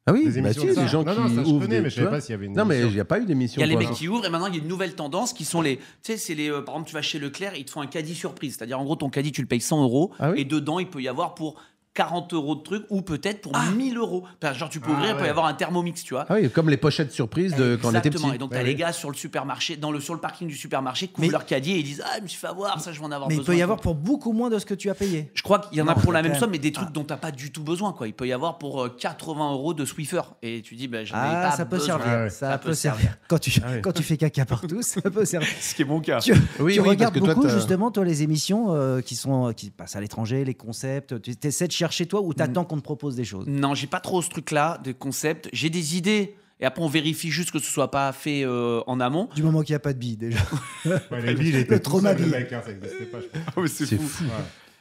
B: Ah oui,
D: des
B: gens qui
D: ouvrent.
B: je connais,
D: mais je savais pas s'il y avait une.
B: Non, mais il n'y a pas eu d'émission.
C: Il y a les mecs qui ouvrent, et maintenant il y a une nouvelle tendance qui sont les. Tu sais, c'est les. Par exemple, tu vas chez Leclerc, ils te font un caddie surprise. C'est-à-dire, en gros, ton caddie, tu le payes 100 €, et dedans, il peut y avoir pour 40 € de trucs, ou peut-être pour 1000 €. Genre, tu peux ouvrir, il peut y avoir un Thermomix, tu vois.
B: Ah oui, comme les pochettes surprises quand on était petit.
C: Exactement. Et donc, t'as les gars sur le supermarché, sur le parking du supermarché, qui ouvrent leur caddie et ils disent, je me suis fait avoir, ça, je vais en avoir besoin.
A: Mais il peut y avoir pour beaucoup moins de ce que tu as payé.
C: Je crois qu'il y en a pour la même somme, mais des trucs dont t'as pas du tout besoin, quoi. Il peut y avoir pour 80 € de Swiffer. Et tu dis, j'en ai pas
A: ça peut
C: besoin.
A: servir. Ça peut servir. Quand tu fais caca partout, ça peut servir.
C: Ce qui est mon cas.
A: Tu regardes beaucoup, justement, toi, les émissions qui passent à l'étranger, les concepts. Tu essaies de chercher, toi, ou t'attends qu'on te propose des choses?
C: Non, j'ai pas trop ce truc-là de concept. J'ai des idées. Et après, on vérifie juste que ce soit pas fait en amont.
A: Du moment qu'il n'y a pas de billes, déjà.
D: Les billes, le
A: trauma bille.
D: Ça n'existait pas, je crois.
C: Mais c'est fou. Ouais.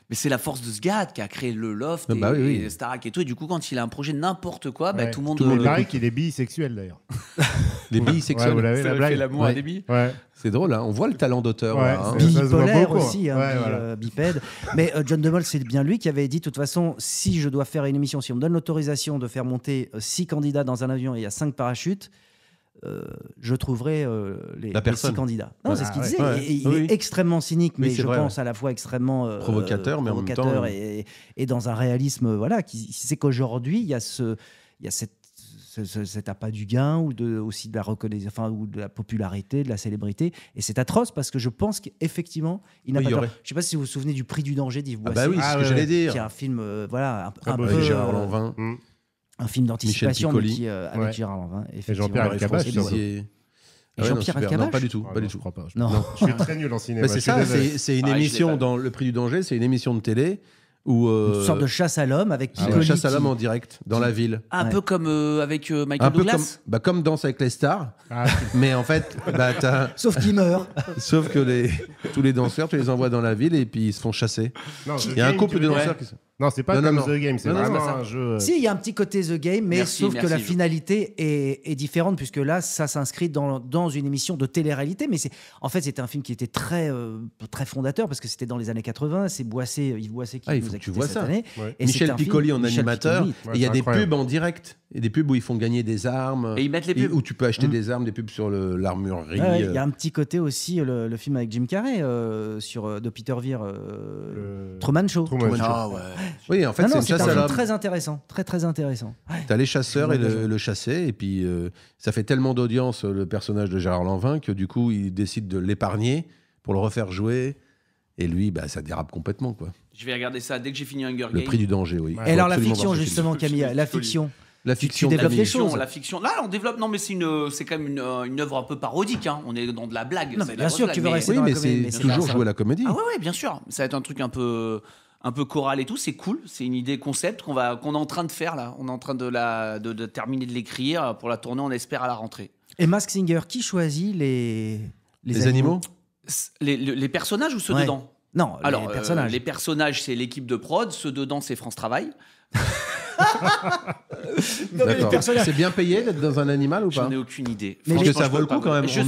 C: Mais c'est la force de ce gars qui a créé le Loft et Starac et tout. Et du coup, quand il a un projet n'importe quoi, tout le monde...
D: Il paraît qu'il est bisexuel, d'ailleurs.
B: Les billes sexuelles.
D: Vous l'avez, la blague.
C: Fait l'amour à des billes.
B: C'est drôle, hein. On voit le talent d'auteur.
A: Bipolaire aussi, bipède. Mais John de Mol, c'est bien lui qui avait dit, de toute façon, si je dois faire une émission, si on me donne l'autorisation de faire monter 6 candidats dans un avion et il y a 5 parachutes, je trouverai les 6 candidats. Non, c'est ce qu'il disait. Il est extrêmement cynique, mais je pense à la fois extrêmement
B: provocateur, mais en même temps...
A: et dans un réalisme, qui sait qu'aujourd'hui, il y a cet appât du gain aussi de la reconnaissance, ou de la popularité, de la célébrité. Et c'est atroce parce que je pense qu'effectivement, il n'a pas tort. Je ne sais pas si vous vous souvenez du Prix du danger d'Yves Boisset.
B: Ah bah oui, c'est ce que j'allais dire.
A: Qui est un film, un
B: peu Gérard Lanvin.
A: Un film d'anticipation avec Gérard Lanvin.
D: Et Jean-Pierre Elkabbach.
A: Jean-Pierre Elkabbach ?
B: Non, pas du tout.
D: Je crois pas. Je suis très nul en cinéma.
B: C'est ça, c'est une émission dans Le Prix du danger, c'est une émission de télé.
A: Une sorte de chasse à l'homme avec Piccoli.
B: Chasse à l'homme en direct dans la ville.
C: Un peu comme avec Michael Douglas.
B: Comme Danse avec les stars. Mais en fait,
A: sauf qu'il meurt.
B: Sauf que tous les danseurs, tu les envoies dans la ville et puis ils se font chasser. Il y a un couple de danseurs qui
D: Non, c'est pas comme The Game, c'est vraiment un jeu.
A: Si, il y a un petit côté The Game, mais sauf que la finalité est différente, puisque là, ça s'inscrit dans une émission de télé-réalité. Mais en fait, c'était un film qui était très fondateur, parce que c'était dans les années 80. C'est Yves Boisset qui nous a quittés cette année.
B: Ouais. Et Michel Piccoli en animateur. Il y a des pubs en direct. Et des pubs où ils font gagner des armes.
C: Et ils mettent les pubs.
B: Où tu peux acheter des armes, des pubs sur l'armurerie.
A: Il y a un petit côté aussi, le film avec Jim Carrey de Peter Weir, Truman Show.
C: Ah ouais.
B: Oui, en fait, c'est
A: un film très intéressant. Très intéressant.
B: T'as les chasseurs et le chassé. Et puis, ça fait tellement d'audience, le personnage de Gérard Lanvin, que du coup, il décide de l'épargner pour le refaire jouer. Et lui, ça dérape complètement, quoi.
C: Je vais regarder ça dès que j'ai fini Hunger Games.
B: Le prix du danger, oui.
A: Et alors, la fiction, justement, Camille, la fiction.
B: Tu
A: développes des choses.
C: La fiction. Là, on développe. Non, mais c'est quand même une œuvre un peu parodique. Hein. On est dans de la blague.
A: Non, mais bien sûr, tu veux rester
B: dans
A: la
B: comédie. Mais c'est toujours jouer la comédie.
C: Ah ouais, bien sûr. Ça va être un truc un peu choral et tout. C'est cool. C'est une idée concept qu'on est en train de faire là. On est en train de terminer de l'écrire pour la tourner. On espère à la rentrée.
A: Et Masked Singer, qui choisit les
B: animaux
C: les personnages ou ceux dedans?
A: Non,
C: alors
A: les personnages.
C: Les personnages, c'est l'équipe de prod. Ceux dedans, c'est France Travail.
B: C'est bien payé d'être dans un animal ou pas?
C: J'en ai aucune idée.
B: Mais parce que ça vaut le coup quand même.
C: Je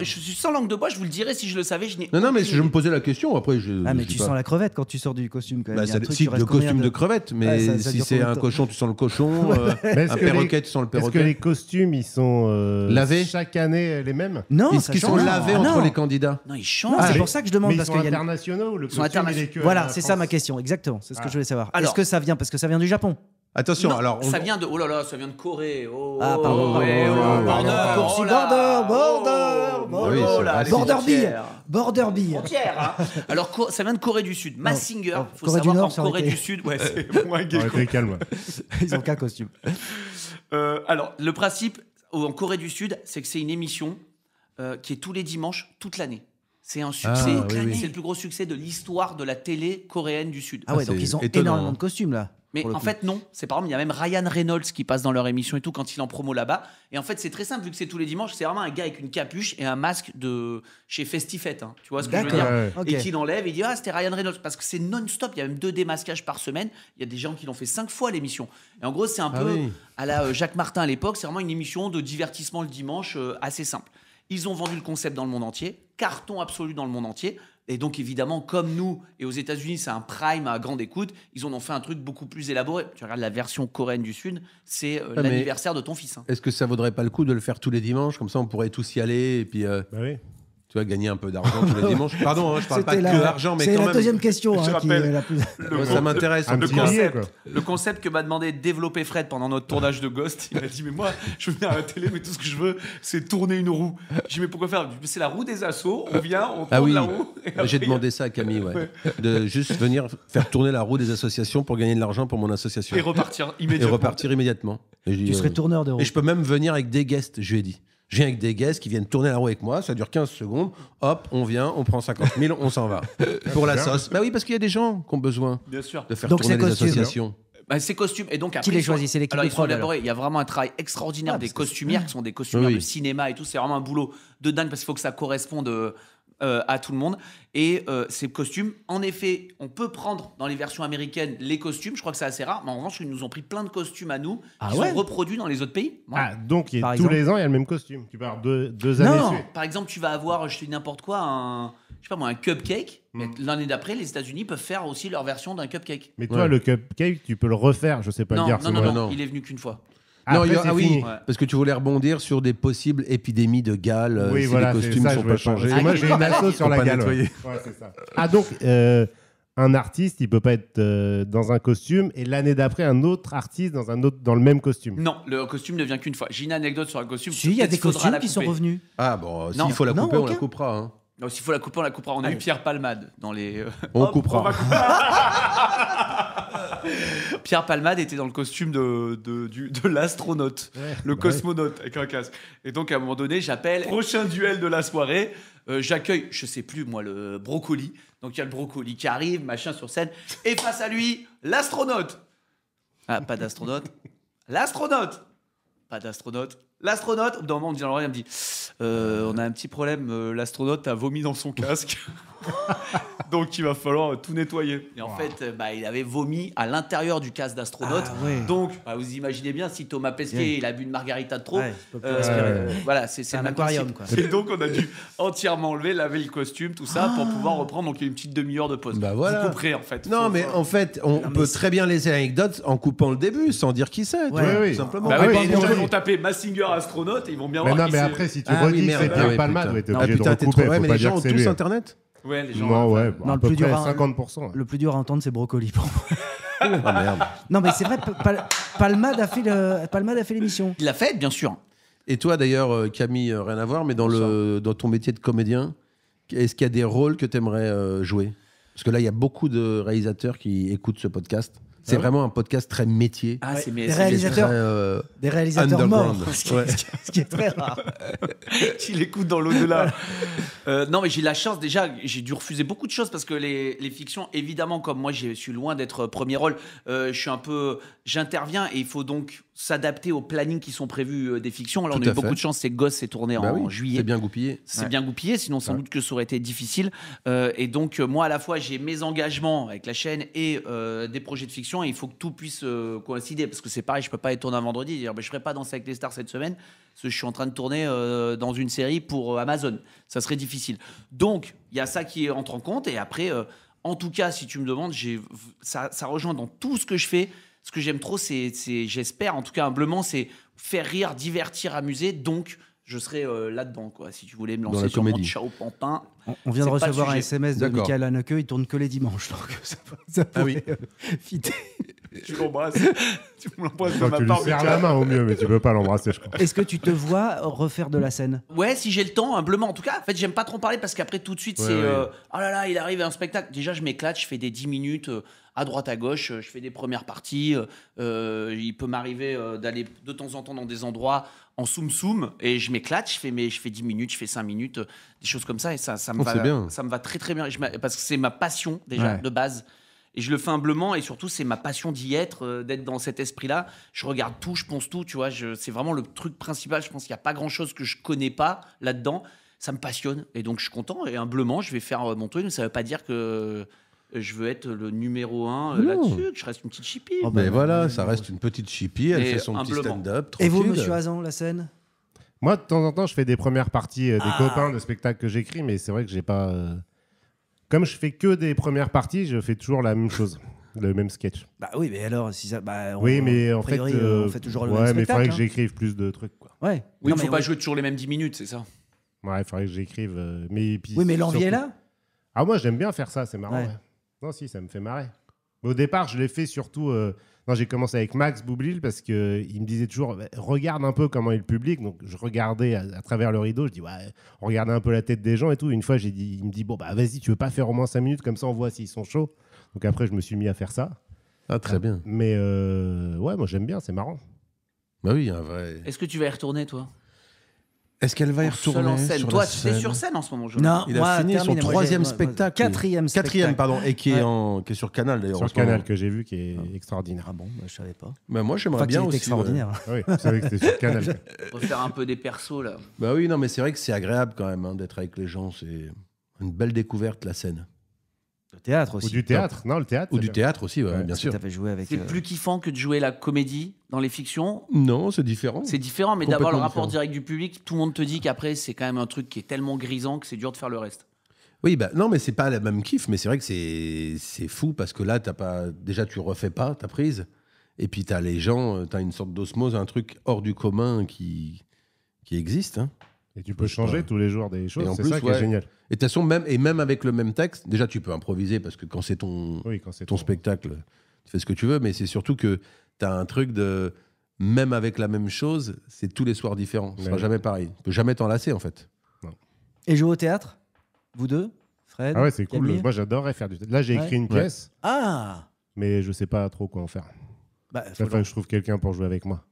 C: suis sans langue de bois, je vous le dirais si je le savais.
B: Non, mais je me posais la question. Après,
A: mais tu sens la crevette quand tu sors du costume. Quand même.
B: Le costume de crevette, mais si c'est un cochon, tu sens le cochon. Un perroquet, tu sens le perroquet.
D: Est-ce que les costumes, ils sont
B: lavés
D: chaque année les mêmes?
A: Non,
B: est-ce qu'ils sont lavés entre les candidats?
C: Non, ils changent.
A: C'est pour ça que je demande.
D: Mais ils sont internationaux.
C: Ils sont internationaux.
A: Voilà, c'est ça ma question. Exactement. C'est ce que je voulais savoir. Est-ce que ça vient parce que ça vient du Japon?
B: Attention, alors.
C: Ça vient de. Oh là là, ça vient de Corée.
A: Pardon. Border Bee.
C: Alors, ça vient de Corée du Sud. Masked Singer. Il faut savoir qu'en Corée du Sud, c'est moins gay.
D: Calme.
A: Ils ont qu'un costume.
C: Alors, le principe en Corée du Sud, c'est que c'est une émission qui est tous les dimanches, toute l'année. C'est un succès. C'est le plus gros succès de l'histoire de la télé coréenne du Sud.
A: Ah ouais, donc ils ont énormément de costumes là.
C: Mais en fait, non. C'est par exemple, il y a même Ryan Reynolds qui passe dans leur émission et tout quand il est en promo là-bas. Et en fait, c'est très simple, vu que c'est tous les dimanches, c'est vraiment un gars avec une capuche et un masque de chez Festifette. Hein. Tu vois ce que je veux dire?
A: Okay.
C: Et qu'il enlève et il dit c'était Ryan Reynolds. Parce que c'est non-stop. Il y a même 2 démasquages par semaine. Il y a des gens qui l'ont fait 5 fois l'émission. Et en gros, c'est un peu à la Jacques Martin à l'époque. C'est vraiment une émission de divertissement le dimanche assez simple. Ils ont vendu le concept dans le monde entier. Carton absolu dans le monde entier. Et donc, évidemment, comme nous, et aux États-Unis, c'est un prime à grande écoute, ils en ont fait un truc beaucoup plus élaboré. Tu regardes la version coréenne du Sud, c'est l'anniversaire de ton fils. Hein.
B: Est-ce que ça vaudrait pas le coup de le faire tous les dimanches? Comme ça, on pourrait tous y aller et puis tu vas gagner un peu d'argent tous les dimanches. Pardon, je parle pas que d'argent, mais quand même.
A: C'est la deuxième question.
B: Ça m'intéresse un petit peu.
C: Le concept que m'a demandé de développer Fred pendant notre tournage de Ghost, il m'a dit, mais moi, je veux venir à la télé, mais tout ce que je veux, c'est tourner une roue. Je dis, mais pourquoi faire? C'est la roue des assos, on vient, on tourne la roue.
B: J'ai demandé ça à Camille, de juste venir faire tourner la roue des associations pour gagner de l'argent pour mon association.
C: Et repartir immédiatement.
A: Tu serais tourneur de roue.
B: Et je peux même venir avec des guests, je lui ai dit. Je viens avec des guests qui viennent tourner la roue avec moi, ça dure 15 secondes, hop, on vient, on prend 50 000, on s'en va. Pour la sauce. Bah oui, parce qu'il y a des gens qui ont besoin de faire tourner les associations.
C: Ces costumes, et donc après,
A: qui les choisit? C'est l'équipe de prod.
C: Il y a vraiment un travail extraordinaire des costumières qui sont des costumières de cinéma et tout. C'est vraiment un boulot de dingue parce qu'il faut que ça corresponde à tout le monde. Et ces costumes, en effet, on peut prendre dans les versions américaines les costumes. Je crois que c'est assez rare. Mais en revanche, ils nous ont pris plein de costumes à nous qui sont reproduits dans les autres pays.
D: Donc tous les ans, il y a le même costume. Tu peux avoir deux années dessus.
C: Par exemple, tu vas avoir, je te dis n'importe quoi, un cupcake. Mais l'année d'après, les États-Unis peuvent faire aussi leur version d'un cupcake.
D: Mais toi, le cupcake, tu peux le refaire. Je sais pas le dire.
C: Non, il est venu qu'une fois.
B: Parce que tu voulais rebondir sur des possibles épidémies de gale si les costumes ne sont pas changés.
D: Moi, j'ai une asso sur la gale. C'est ça. Donc, un artiste, il peut pas être dans un costume et l'année d'après, un autre artiste dans le même costume.
C: Non, le costume ne vient qu'une fois. J'ai une anecdote sur un costume.
A: Si, il y a des costumes qui sont revenus.
B: Ah bon, s'il faut la couper, on la coupera. Hein.
C: Non, s'il faut la couper, on la coupera. On a eu Pierre Palmade dans les...
B: On coupera.
C: Pierre Palmade était dans le costume de l'astronaute, le cosmonaute avec un casque. Et donc, à un moment donné, j'appelle, prochain duel de la soirée, j'accueille, je sais plus moi, le brocoli. Donc, il y a le brocoli qui arrive, machin sur scène. Et face à lui, l'astronaute. Ah, pas d'astronaute. L'astronaute. Pas d'astronaute. L'astronaute, dans le moment, on me dit à l'oreille, elle me dit on a un petit problème, l'astronaute a vomi dans son casque. Donc il va falloir tout nettoyer. Et en fait, il avait vomi à l'intérieur du casque d'astronaute. Donc, vous imaginez bien, si Thomas Pesquet il a bu une margarita de trop, voilà, c'est un aquarium. Quoi. Et donc on a dû entièrement enlever, laver le costume, tout ça, pour pouvoir reprendre. Donc il y a une petite demi-heure de pause.
B: Voilà.
C: Vous couperez en fait.
B: Non, mais en fait, on peut très bien laisser l'anecdote en coupant le début, sans dire qui c'est.
D: Oui,
B: simplement.
C: Les gens vont taper Massinger astronaute et ils vont bien voir.
D: Non, mais après, si tu redis que c'est Pierre Palmade, t'es obligé de recouper.
B: Mais les gens ont tous Internet.
C: Ouais, les gens.
D: Non,
A: le plus dur
D: 50%.
A: Le plus dur à entendre, c'est Brocoli pour moi.
B: Ah merde.
A: Non, mais c'est vrai, Palmade a fait l'émission.
C: Il l'a fait, bien sûr.
B: Et toi, d'ailleurs, Camille, rien à voir, mais dans ton métier de comédien, est-ce qu'il y a des rôles que tu aimerais jouer? Parce que là, il y a beaucoup de réalisateurs qui écoutent ce podcast. C'est vraiment un podcast très métier.
A: Ah, c'est des réalisateurs morts, ce qui est très rare.
C: Qu'il écoute dans l'au-delà. Non, mais j'ai la chance, déjà, j'ai dû refuser beaucoup de choses parce que les fictions, évidemment, comme moi, je suis loin d'être premier rôle, j'interviens et il faut donc s'adapter aux plannings qui sont prévus des fictions. Alors, on a eu beaucoup de chance, c'est Gosse s'est tourné en juillet.
B: C'est bien goupillé.
C: C'est bien goupillé, sinon sans doute que ça aurait été difficile. Et donc, moi, à la fois, j'ai mes engagements avec la chaîne et des projets de fiction. Et il faut que tout puisse coïncider parce que c'est pareil, je peux pas être tourné un vendredi et dire je ferai pas Danser avec les stars cette semaine parce que je suis en train de tourner dans une série pour Amazon, ça serait difficile. Donc il y a ça qui entre en compte et après en tout cas si tu me demandes, ça rejoint dans tout ce que je fais. Ce que j'aime trop, c'est j'espère en tout cas humblement, c'est faire rire, divertir, amuser. Donc je serai là-dedans, quoi. Si tu voulais me lancer sur mon Ciao Pantin.
A: On vient de recevoir un SMS de Michael Haneke, il tourne que les dimanches. Donc ça pourrait fitter.
C: Tu l'embrasses. Tu l'embrasses
D: de ma part. Tu lui serres la main au mieux, mais tu peux pas l'embrasser, je crois.
A: Est-ce que tu te vois refaire de la scène?
C: Ouais, si j'ai le temps, humblement. En tout cas, en fait, j'aime pas trop parler parce qu'après, tout de suite, c'est oh là là, il arrive à un spectacle. Déjà, je m'éclate, je fais des 10 minutes à droite, à gauche, je fais des premières parties. Il peut m'arriver d'aller de temps en temps dans des endroits en soum-soum et je m'éclate, je fais 10 minutes, je fais 5 minutes, des choses comme ça et ça me va très très bien parce que c'est ma passion déjà de base et je le fais humblement et surtout c'est ma passion d'y être, d'être dans cet esprit-là. Je regarde tout, je pense tout, tu vois, c'est vraiment le truc principal. Je pense qu'il n'y a pas grand-chose que je connais pas là-dedans. Ça me passionne et donc je suis content et humblement je vais faire mon truc, mais ça veut pas dire que je veux être le numéro 1 là-dessus, que je reste une petite chipie.
B: Oh ben voilà, ça reste une petite chipie, elle fait son petit stand-up.
A: Et vous, monsieur Hazan, la scène?
D: Moi, de temps en temps, je fais des premières parties des copains de spectacles que j'écris, mais c'est vrai que j'ai pas... Comme je fais que des premières parties, je fais toujours la même chose, le même sketch.
A: Bah oui, mais alors, si ça...
D: oui, mais en fait...
A: on fait toujours le même spectacle.
D: Mais il faudrait que j'écrive plus de trucs, quoi.
A: Ouais.
C: Oui, il ne faut pas jouer toujours les mêmes 10 minutes, c'est ça?
D: Ouais, il faudrait que j'écrive...
A: oui, mais l'envie est là?
D: Ah, moi, j'aime bien faire ça, c'est marrant, ouais. Non, si, ça me fait marrer. Au départ, je l'ai fait surtout... j'ai commencé avec Max Boublil parce qu'il me disait toujours regarde un peu comment est le public. Donc, je regardais à travers le rideau. Je dis on regardait un peu la tête des gens et tout. Une fois, il me dit vas-y, tu veux pas faire au moins 5 minutes comme ça, on voit s'ils sont chauds. Donc, après, je me suis mis à faire ça.
B: Ah, très bien.
D: Mais moi, j'aime bien, c'est marrant.
B: Bah oui, un vrai...
C: Est-ce que tu vas y retourner, toi?
B: Est-ce qu'elle va y retourner
C: sur
B: sur
C: toi,
B: la
C: tu
B: scène
C: es sur scène en ce moment,
A: Non,
B: il a fini son 3e spectacle.
A: Quatrième spectacle.
B: Pardon, et qui est sur Canal d'ailleurs.
D: Sur Canal que j'ai vu, qui est extraordinaire.
A: Ah bon, je savais pas.
B: Bah moi, j'aimerais bien aussi.
A: Extraordinaire.
D: Oui, je savais que c'était sur Canal.
C: On va faire un peu des persos là.
B: Bah oui, non, mais c'est vrai que c'est agréable quand même d'être avec les gens. C'est une belle découverte, la scène.
A: Le théâtre aussi.
D: Ou du théâtre, non, le théâtre.
B: Ou du théâtre aussi, bien sûr.
A: Fait jouer avec,
C: c'est plus kiffant que de jouer la comédie dans les fictions.
B: Non, c'est différent.
C: C'est différent, mais d'avoir le rapport direct du public, tout le monde te dit qu'après, c'est quand même un truc qui est tellement grisant que c'est dur de faire le reste.
B: Oui, bah non, mais c'est pas la même kiff, mais c'est vrai que c'est fou parce que là, déjà, tu refais pas ta prise. Et puis, t'as les gens, t'as une sorte d'osmose, un truc hors du commun qui existe. Hein.
D: Et tu peux changer tous les jours des choses, c'est ça qui est génial.
B: Et de toute façon, même avec le même texte, déjà tu peux improviser parce que quand c'est ton spectacle, tu fais ce que tu veux, mais c'est surtout que tu as un truc de... Même avec la même chose, c'est tous les soirs différents. Ce sera jamais pareil. Tu peux jamais t'en lasser en fait.
A: Non. Et jouer au théâtre? Vous deux? Fred?
D: Ah ouais, c'est cool. Moi j'adorerais faire du théâtre. Là j'ai écrit une pièce.
A: Ah!
D: Mais je sais pas trop quoi en faire. Je trouve quelqu'un pour jouer avec moi.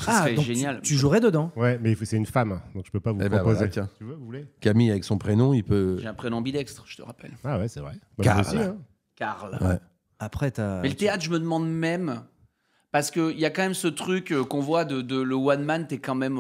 C: Ah, donc génial.
A: Tu jouerais dedans?
D: Ouais, mais c'est une femme, donc je peux pas vous proposer. Voilà, tiens. Tu veux, vous voulez?
B: Camille, avec son prénom, il peut...
C: J'ai un prénom ambidextre, je te rappelle.
D: Ah ouais, c'est vrai.
B: Karl.
D: Aussi, hein.
C: Karl.
B: Ouais.
A: Après,
C: mais le théâtre, je me demande même... Parce qu'il y a quand même ce truc qu'on voit de le one man, t'es quand même...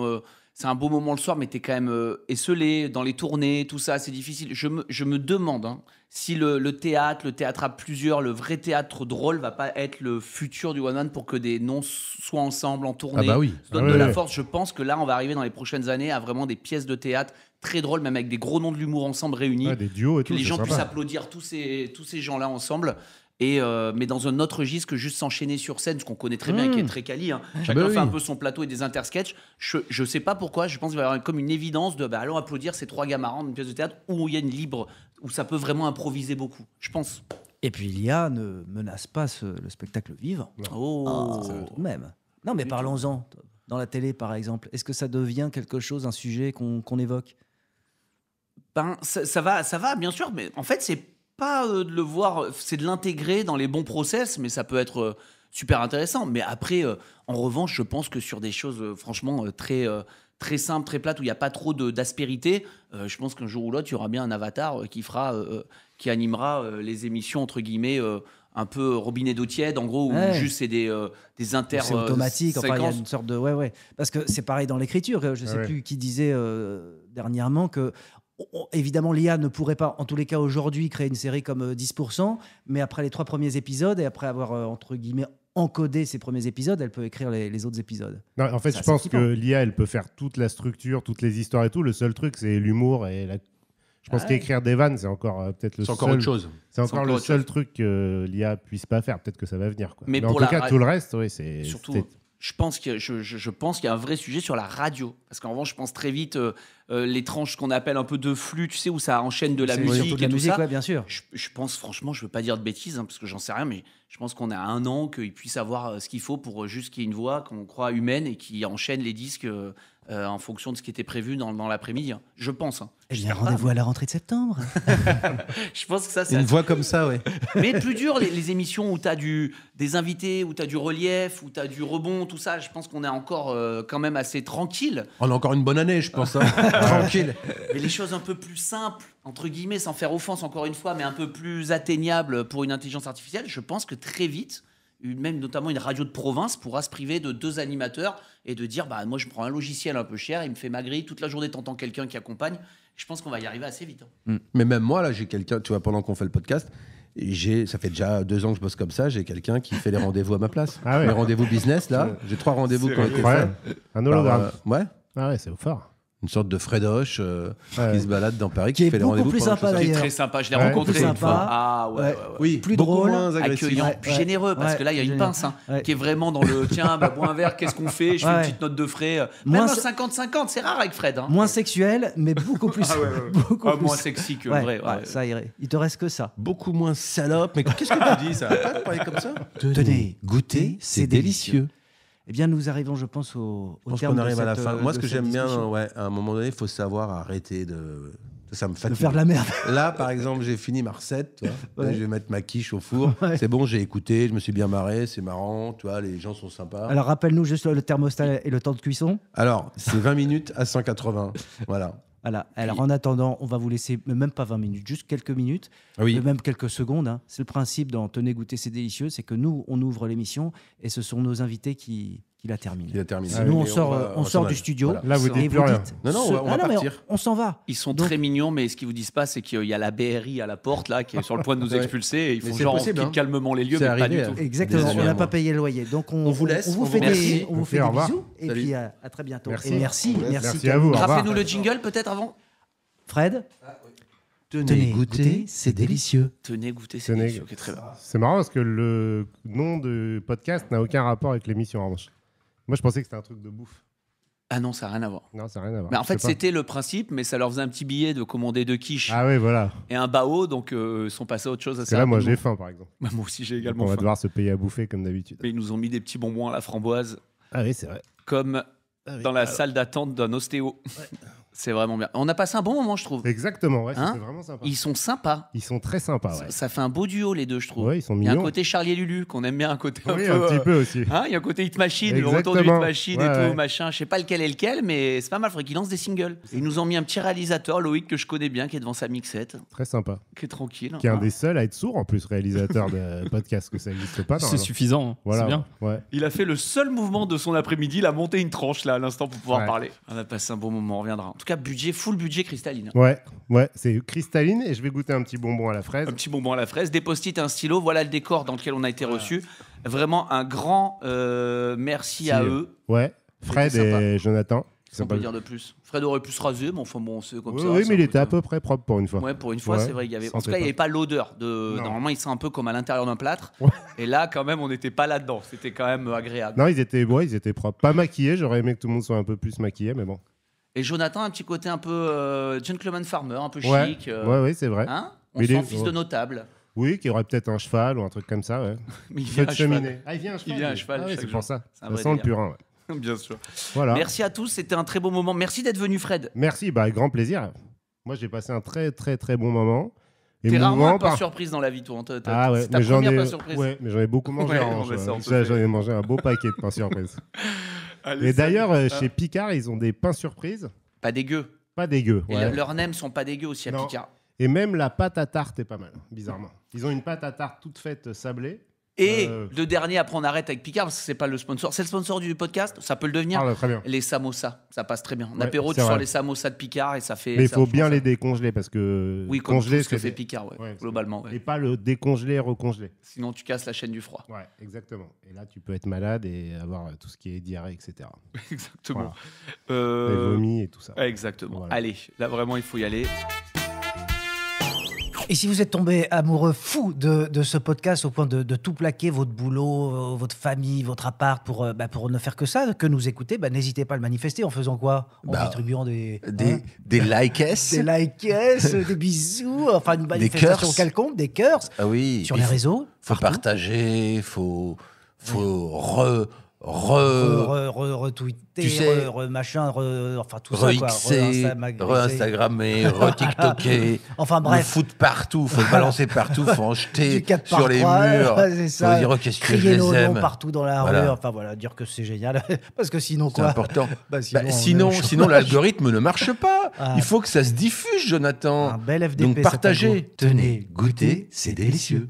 C: c'est un beau moment le soir, mais t'es quand même esselé dans les tournées, tout ça, c'est difficile. Je me demande si le théâtre à plusieurs, le vrai théâtre drôle va pas être le futur du one man pour que des noms soient ensemble en tournée, se donnent de la force. Je pense que là, on va arriver dans les prochaines années à vraiment des pièces de théâtre très drôles, même avec des gros noms de l'humour ensemble réunis.
D: Des duos et tout.
C: Que les gens puissent applaudir tous ces gens-là ensemble. Mais dans un autre registre que juste s'enchaîner sur scène, ce qu'on connaît très bien, qui est très quali. Chacun fait un peu son plateau et des intersketchs. Je sais pas pourquoi, je pense qu'il va y avoir comme une évidence de allons applaudir ces 3 gars marrants d'une pièce de théâtre où il y a une libre, où ça peut vraiment improviser beaucoup, je pense.
A: Et puis l'IA ne menace pas le spectacle vivant. Tout de même. Non, mais parlons-en. Dans la télé, par exemple, est-ce que ça devient quelque chose, un sujet qu'on évoque ?
C: Ça va, bien sûr, mais en fait, c'est pas de le voir, c'est de l'intégrer dans les bons process, mais ça peut être super intéressant. Mais après, en revanche, je pense que sur des choses franchement très simples, très plates, où il n'y a pas trop d'aspérité, je pense qu'un jour ou l'autre, il y aura bien un avatar qui animera les émissions, entre guillemets, un peu robinet d'eau tiède, en gros, où juste c'est des inter...
A: C'est automatique, enfin, il y a une sorte de... Ouais. Parce que c'est pareil dans l'écriture. Je ne sais plus qui disait dernièrement que évidemment, l'IA ne pourrait pas, en tous les cas aujourd'hui, créer une série comme 10%, mais après les 3 premiers épisodes et après avoir, entre guillemets, encodé ces premiers épisodes, elle peut écrire les autres épisodes.
D: Non, en fait, je pense que l'IA, elle peut faire toute la structure, toutes les histoires et tout. Le seul truc, c'est l'humour et je pense qu'écrire des vannes, c'est encore peut-être le seul...
B: C'est encore autre chose.
D: C'est encore le seul truc que l'IA puisse pas faire. Peut-être que ça va venir, quoi.
C: Mais
D: en tout cas, tout le reste, oui, c'est...
C: Surtout... Je pense qu'il y a un vrai sujet sur la radio. Parce qu'en revanche, je pense très vite les tranches qu'on appelle un peu de flux, tu sais, où ça enchaîne de la musique et tout ça.
A: Ouais, bien sûr.
C: Je pense, franchement, je ne veux pas dire de bêtises, parce que j'en sais rien, mais je pense qu'on a 1 an qu'il puisse avoir ce qu'il faut pour juste qu'il y ait une voix qu'on croit humaine et qui enchaîne les disques en fonction de ce qui était prévu dans l'après-midi. Je pense.
A: Il y a rendez-vous à la rentrée de septembre.
C: Je pense que ça, c'est...
B: Une voix comme ça, ouais.
C: Mais plus dur, les émissions où tu as des invités, où tu as du relief, où tu as du rebond, tout ça, je pense qu'on est encore quand même assez tranquille.
B: On a encore une bonne année, je pense. Tranquille.
C: Mais les choses un peu plus simples, entre guillemets, sans faire offense encore une fois, mais un peu plus atteignables pour une intelligence artificielle, je pense que très vite, même notamment une radio de province pourra se priver de 2 animateurs et de dire moi je prends un logiciel un peu cher, il me fait ma grille, toute la journée t'entends quelqu'un qui accompagne. Je pense qu'on va y arriver assez vite.
B: Mais même moi, là, j'ai quelqu'un, tu vois, pendant qu'on fait le podcast, ça fait déjà 2 ans que je bosse comme ça, j'ai quelqu'un qui fait les rendez-vous à ma place.
D: Ah ouais.
B: Les rendez-vous business, là, j'ai 3 rendez-vous qui ont été faits.
D: Un hologramme.
B: Ouais.
D: Ah ouais, c'est fort.
B: Une sorte de Fredoche qui se balade dans Paris, qui fait les rendez-vous.
A: Plus sympa,
C: qui est très sympa, je l'ai rencontré une fois. Ah ouais.
B: Oui,
A: plus
B: beaucoup
A: drôle,
B: moins agressif.
C: Accueillant, plus généreux, parce que là il y a une pince qui est vraiment dans le tiens, bois un verre, qu'est-ce qu'on fait, je fais une petite note de frais. Même un 50-50, c'est rare avec Fred.
A: Moins sexuel, mais beaucoup plus.
C: Beaucoup plus. Moins sexy que vrai.
A: Ça irait. Il te reste que ça.
B: Beaucoup moins salope. Mais qu'est-ce que tu dis, ça va pas de parler comme ça?
A: Tenez, goûtez, c'est délicieux. Eh bien, nous arrivons, je pense, au terme
B: qu'on arrive
A: de cette,
B: à la fin. Moi, ce que j'aime bien, à un moment donné, il faut savoir arrêter de... Ça me fatigue.
A: De faire de la merde.
B: Là, par exemple, j'ai fini ma recette. Tu vois. Là, je vais mettre ma quiche au four. C'est bon, j'ai écouté, je me suis bien marré, c'est marrant. Tu vois, les gens sont sympas.
A: Alors, rappelle-nous juste le thermostat et le temps de cuisson.
B: Alors, c'est 20 minutes à 180. Voilà.
A: Alors, en attendant, on va vous laisser même pas 20 minutes, juste quelques minutes, même quelques secondes. C'est le principe dans Tenez, goûter, c'est délicieux. C'est que nous, on ouvre l'émission et ce sont nos invités qui la terminent.
B: Nous,
A: on sort du studio.
D: Voilà. Là, vous dites plus rien.
B: Non, on va partir.
A: On s'en va.
C: Ils sont très mignons, mais ce qu'ils vous disent pas, c'est qu'il y a la BRI à la porte, là, qui est sur le point de nous expulser. Et ils font genre quitte calmement les lieux, mais pas du tout.
A: Exactement, on n'a pas payé le loyer. Donc, on vous laisse. On vous fait des bisous. Et puis, à très bientôt.
D: Merci.
A: Et merci
D: à vous.
C: Rappelez-nous le jingle, peut-être, avant.
A: Fred, tenez, goûter, c'est délicieux.
C: Tenez, goûter, c'est délicieux. Okay, très bien.
D: C'est marrant parce que le nom de podcast n'a aucun rapport avec l'émission, en revanche. Moi, je pensais que c'était un truc de bouffe.
C: Ah non, ça n'a rien à voir.
D: Non, ça n'a rien à voir.
C: Mais en fait, c'était le principe, mais ça leur faisait un petit billet de commander 2 quiches.
D: Ah oui, voilà.
C: Et un bao, donc ils sont passés à autre chose.
D: Parce que là, moi, j'ai faim, par exemple.
C: Moi aussi, j'ai également faim.
D: On va devoir se payer à bouffer, comme d'habitude.
C: Mais ils nous ont mis des petits bonbons à la framboise.
D: Ah oui, c'est vrai.
C: Comme dans la salle d'attente d'un ostéo. C'est vraiment bien. On a passé un bon moment, je trouve.
D: Exactement, ouais, c'était vraiment sympa.
C: Ils sont sympas.
D: Ils sont très sympas, ouais.
C: Ça fait un beau duo, les deux, je trouve.
D: Ouais, ils sont mignons.
C: Il y a un côté Charlie et Lulu, qu'on aime bien, un côté un peu...
D: un petit peu aussi.
C: Il y a un côté Hit Machine, le retour du Hit Machine et tout, machin. Je sais pas lequel est lequel, mais c'est pas mal. Il faudrait qu'ils lancent des singles. Et ils nous ont mis un petit réalisateur, Loïc, que je connais bien, qui est devant sa mixette.
D: Très sympa.
C: Qui est tranquille.
D: Qui est un des seuls à être sourd, en plus, réalisateur de podcast, que ça n'existe pas.
E: C'est suffisant, voilà, c'est bien.
D: Ouais.
C: Il a fait le seul mouvement de son après-midi, il a monté une tranche, là, à l'instant, pour pouvoir parler. On a passé un bon moment, on reviendra. En tout cas, full budget cristalline.
D: Ouais, c'est cristalline et je vais goûter un petit bonbon à la fraise.
C: Un petit bonbon à la fraise, des post-it et un stylo. Voilà le décor dans lequel on a été reçus. Vraiment un grand merci à eux.
D: Ouais, Fred et Jonathan.
C: On peut dire de plus. Fred aurait pu se raser, mais enfin bon, c'est comme ça.
D: Oui, mais il était à peu près propre pour une fois.
C: Ouais, pour une fois, c'est vrai. En tout cas, il n'y avait pas l'odeur. Normalement, il sent un peu comme à l'intérieur d'un plâtre. Et là, quand même, on n'était pas là-dedans. C'était quand même agréable.
D: Non, ils étaient propres. Pas maquillés. J'aurais aimé que tout le monde soit un peu plus maquillé, mais bon.
C: Et Jonathan, un petit côté un peu gentleman farmer, un peu chic.
D: Ouais, c'est vrai.
C: Hein, on sent fils de notable.
D: Oui, qui aurait peut-être un cheval ou un truc comme ça, ouais.
C: Mais il vient à cheval.
D: Ah, il vient à cheval.
C: Il vient à cheval.
D: Ah, c'est pour ça. Ça sent
C: délire.
D: le purin, ouais.
C: Bien sûr.
D: Voilà.
C: Merci à tous, c'était un très beau moment. Merci d'être venu, Fred.
D: Merci, grand plaisir. Moi, j'ai passé un très, très, très bon moment.
C: T'es rarement un pain surprise dans la vie, toi.
D: Ah ouais,
C: mais j'en ai
D: beaucoup mangé. J'en ai mangé un beau paquet de pains surprises. Et d'ailleurs, chez Picard, ils ont des pains surprises.
C: Pas dégueu.
D: Pas dégueu.
C: Et leurs nems sont pas dégueux aussi à Picard.
D: Et même la pâte à tarte est pas mal, bizarrement. Ils ont une pâte à tarte toute faite sablée.
C: Et le dernier, après on arrête avec Picard, parce que c'est pas le sponsor. C'est le sponsor du podcast, ça peut le devenir.
D: Très bien.
C: Les samosas, ça passe très bien. En apéro, tu sors les samosas de Picard et ça fait.
D: Mais il faut bien les décongeler parce que.
C: Oui, comme tout ce que fait Picard, globalement.
D: Et pas le décongeler, recongeler.
C: Sinon, tu casses la chaîne du froid.
D: Ouais, exactement. Et là, tu peux être malade et avoir tout ce qui est diarrhée, etc.
C: Exactement.
D: Les vomis et tout ça.
C: Exactement. Voilà. Allez, là vraiment, il faut y aller.
A: Et si vous êtes tombé amoureux fou de ce podcast au point de tout plaquer, votre boulot, votre famille, votre appart, pour ne faire que ça, que nous écouter, n'hésitez pas à le manifester en faisant quoi? En distribuant des
F: likes.
A: Des likes, des bisous, enfin une manifestation quelconque, des cœurs.
F: Ah oui.
A: Sur les réseaux.
F: Faut partager, faut
A: retweeter,
F: tu sais,
A: machin, enfin tout ça quoi.
F: Re-Instagrammer, re-TikToker.
A: Enfin bref.
F: Faut foutre partout, faut le balancer partout, faut en jeter sur les murs.
A: C'est ça.
F: Faut dire qu'est-ce que je
A: crier
F: les aime.
A: Partout dans la rue. Enfin voilà, dire que c'est génial. Parce que sinon quoi?
F: C'est important. Sinon l'algorithme ne marche pas. Il faut que ça se diffuse, Jonathan.
A: Un bel FDP.
F: Donc partagez, tenez, goûtez, c'est délicieux.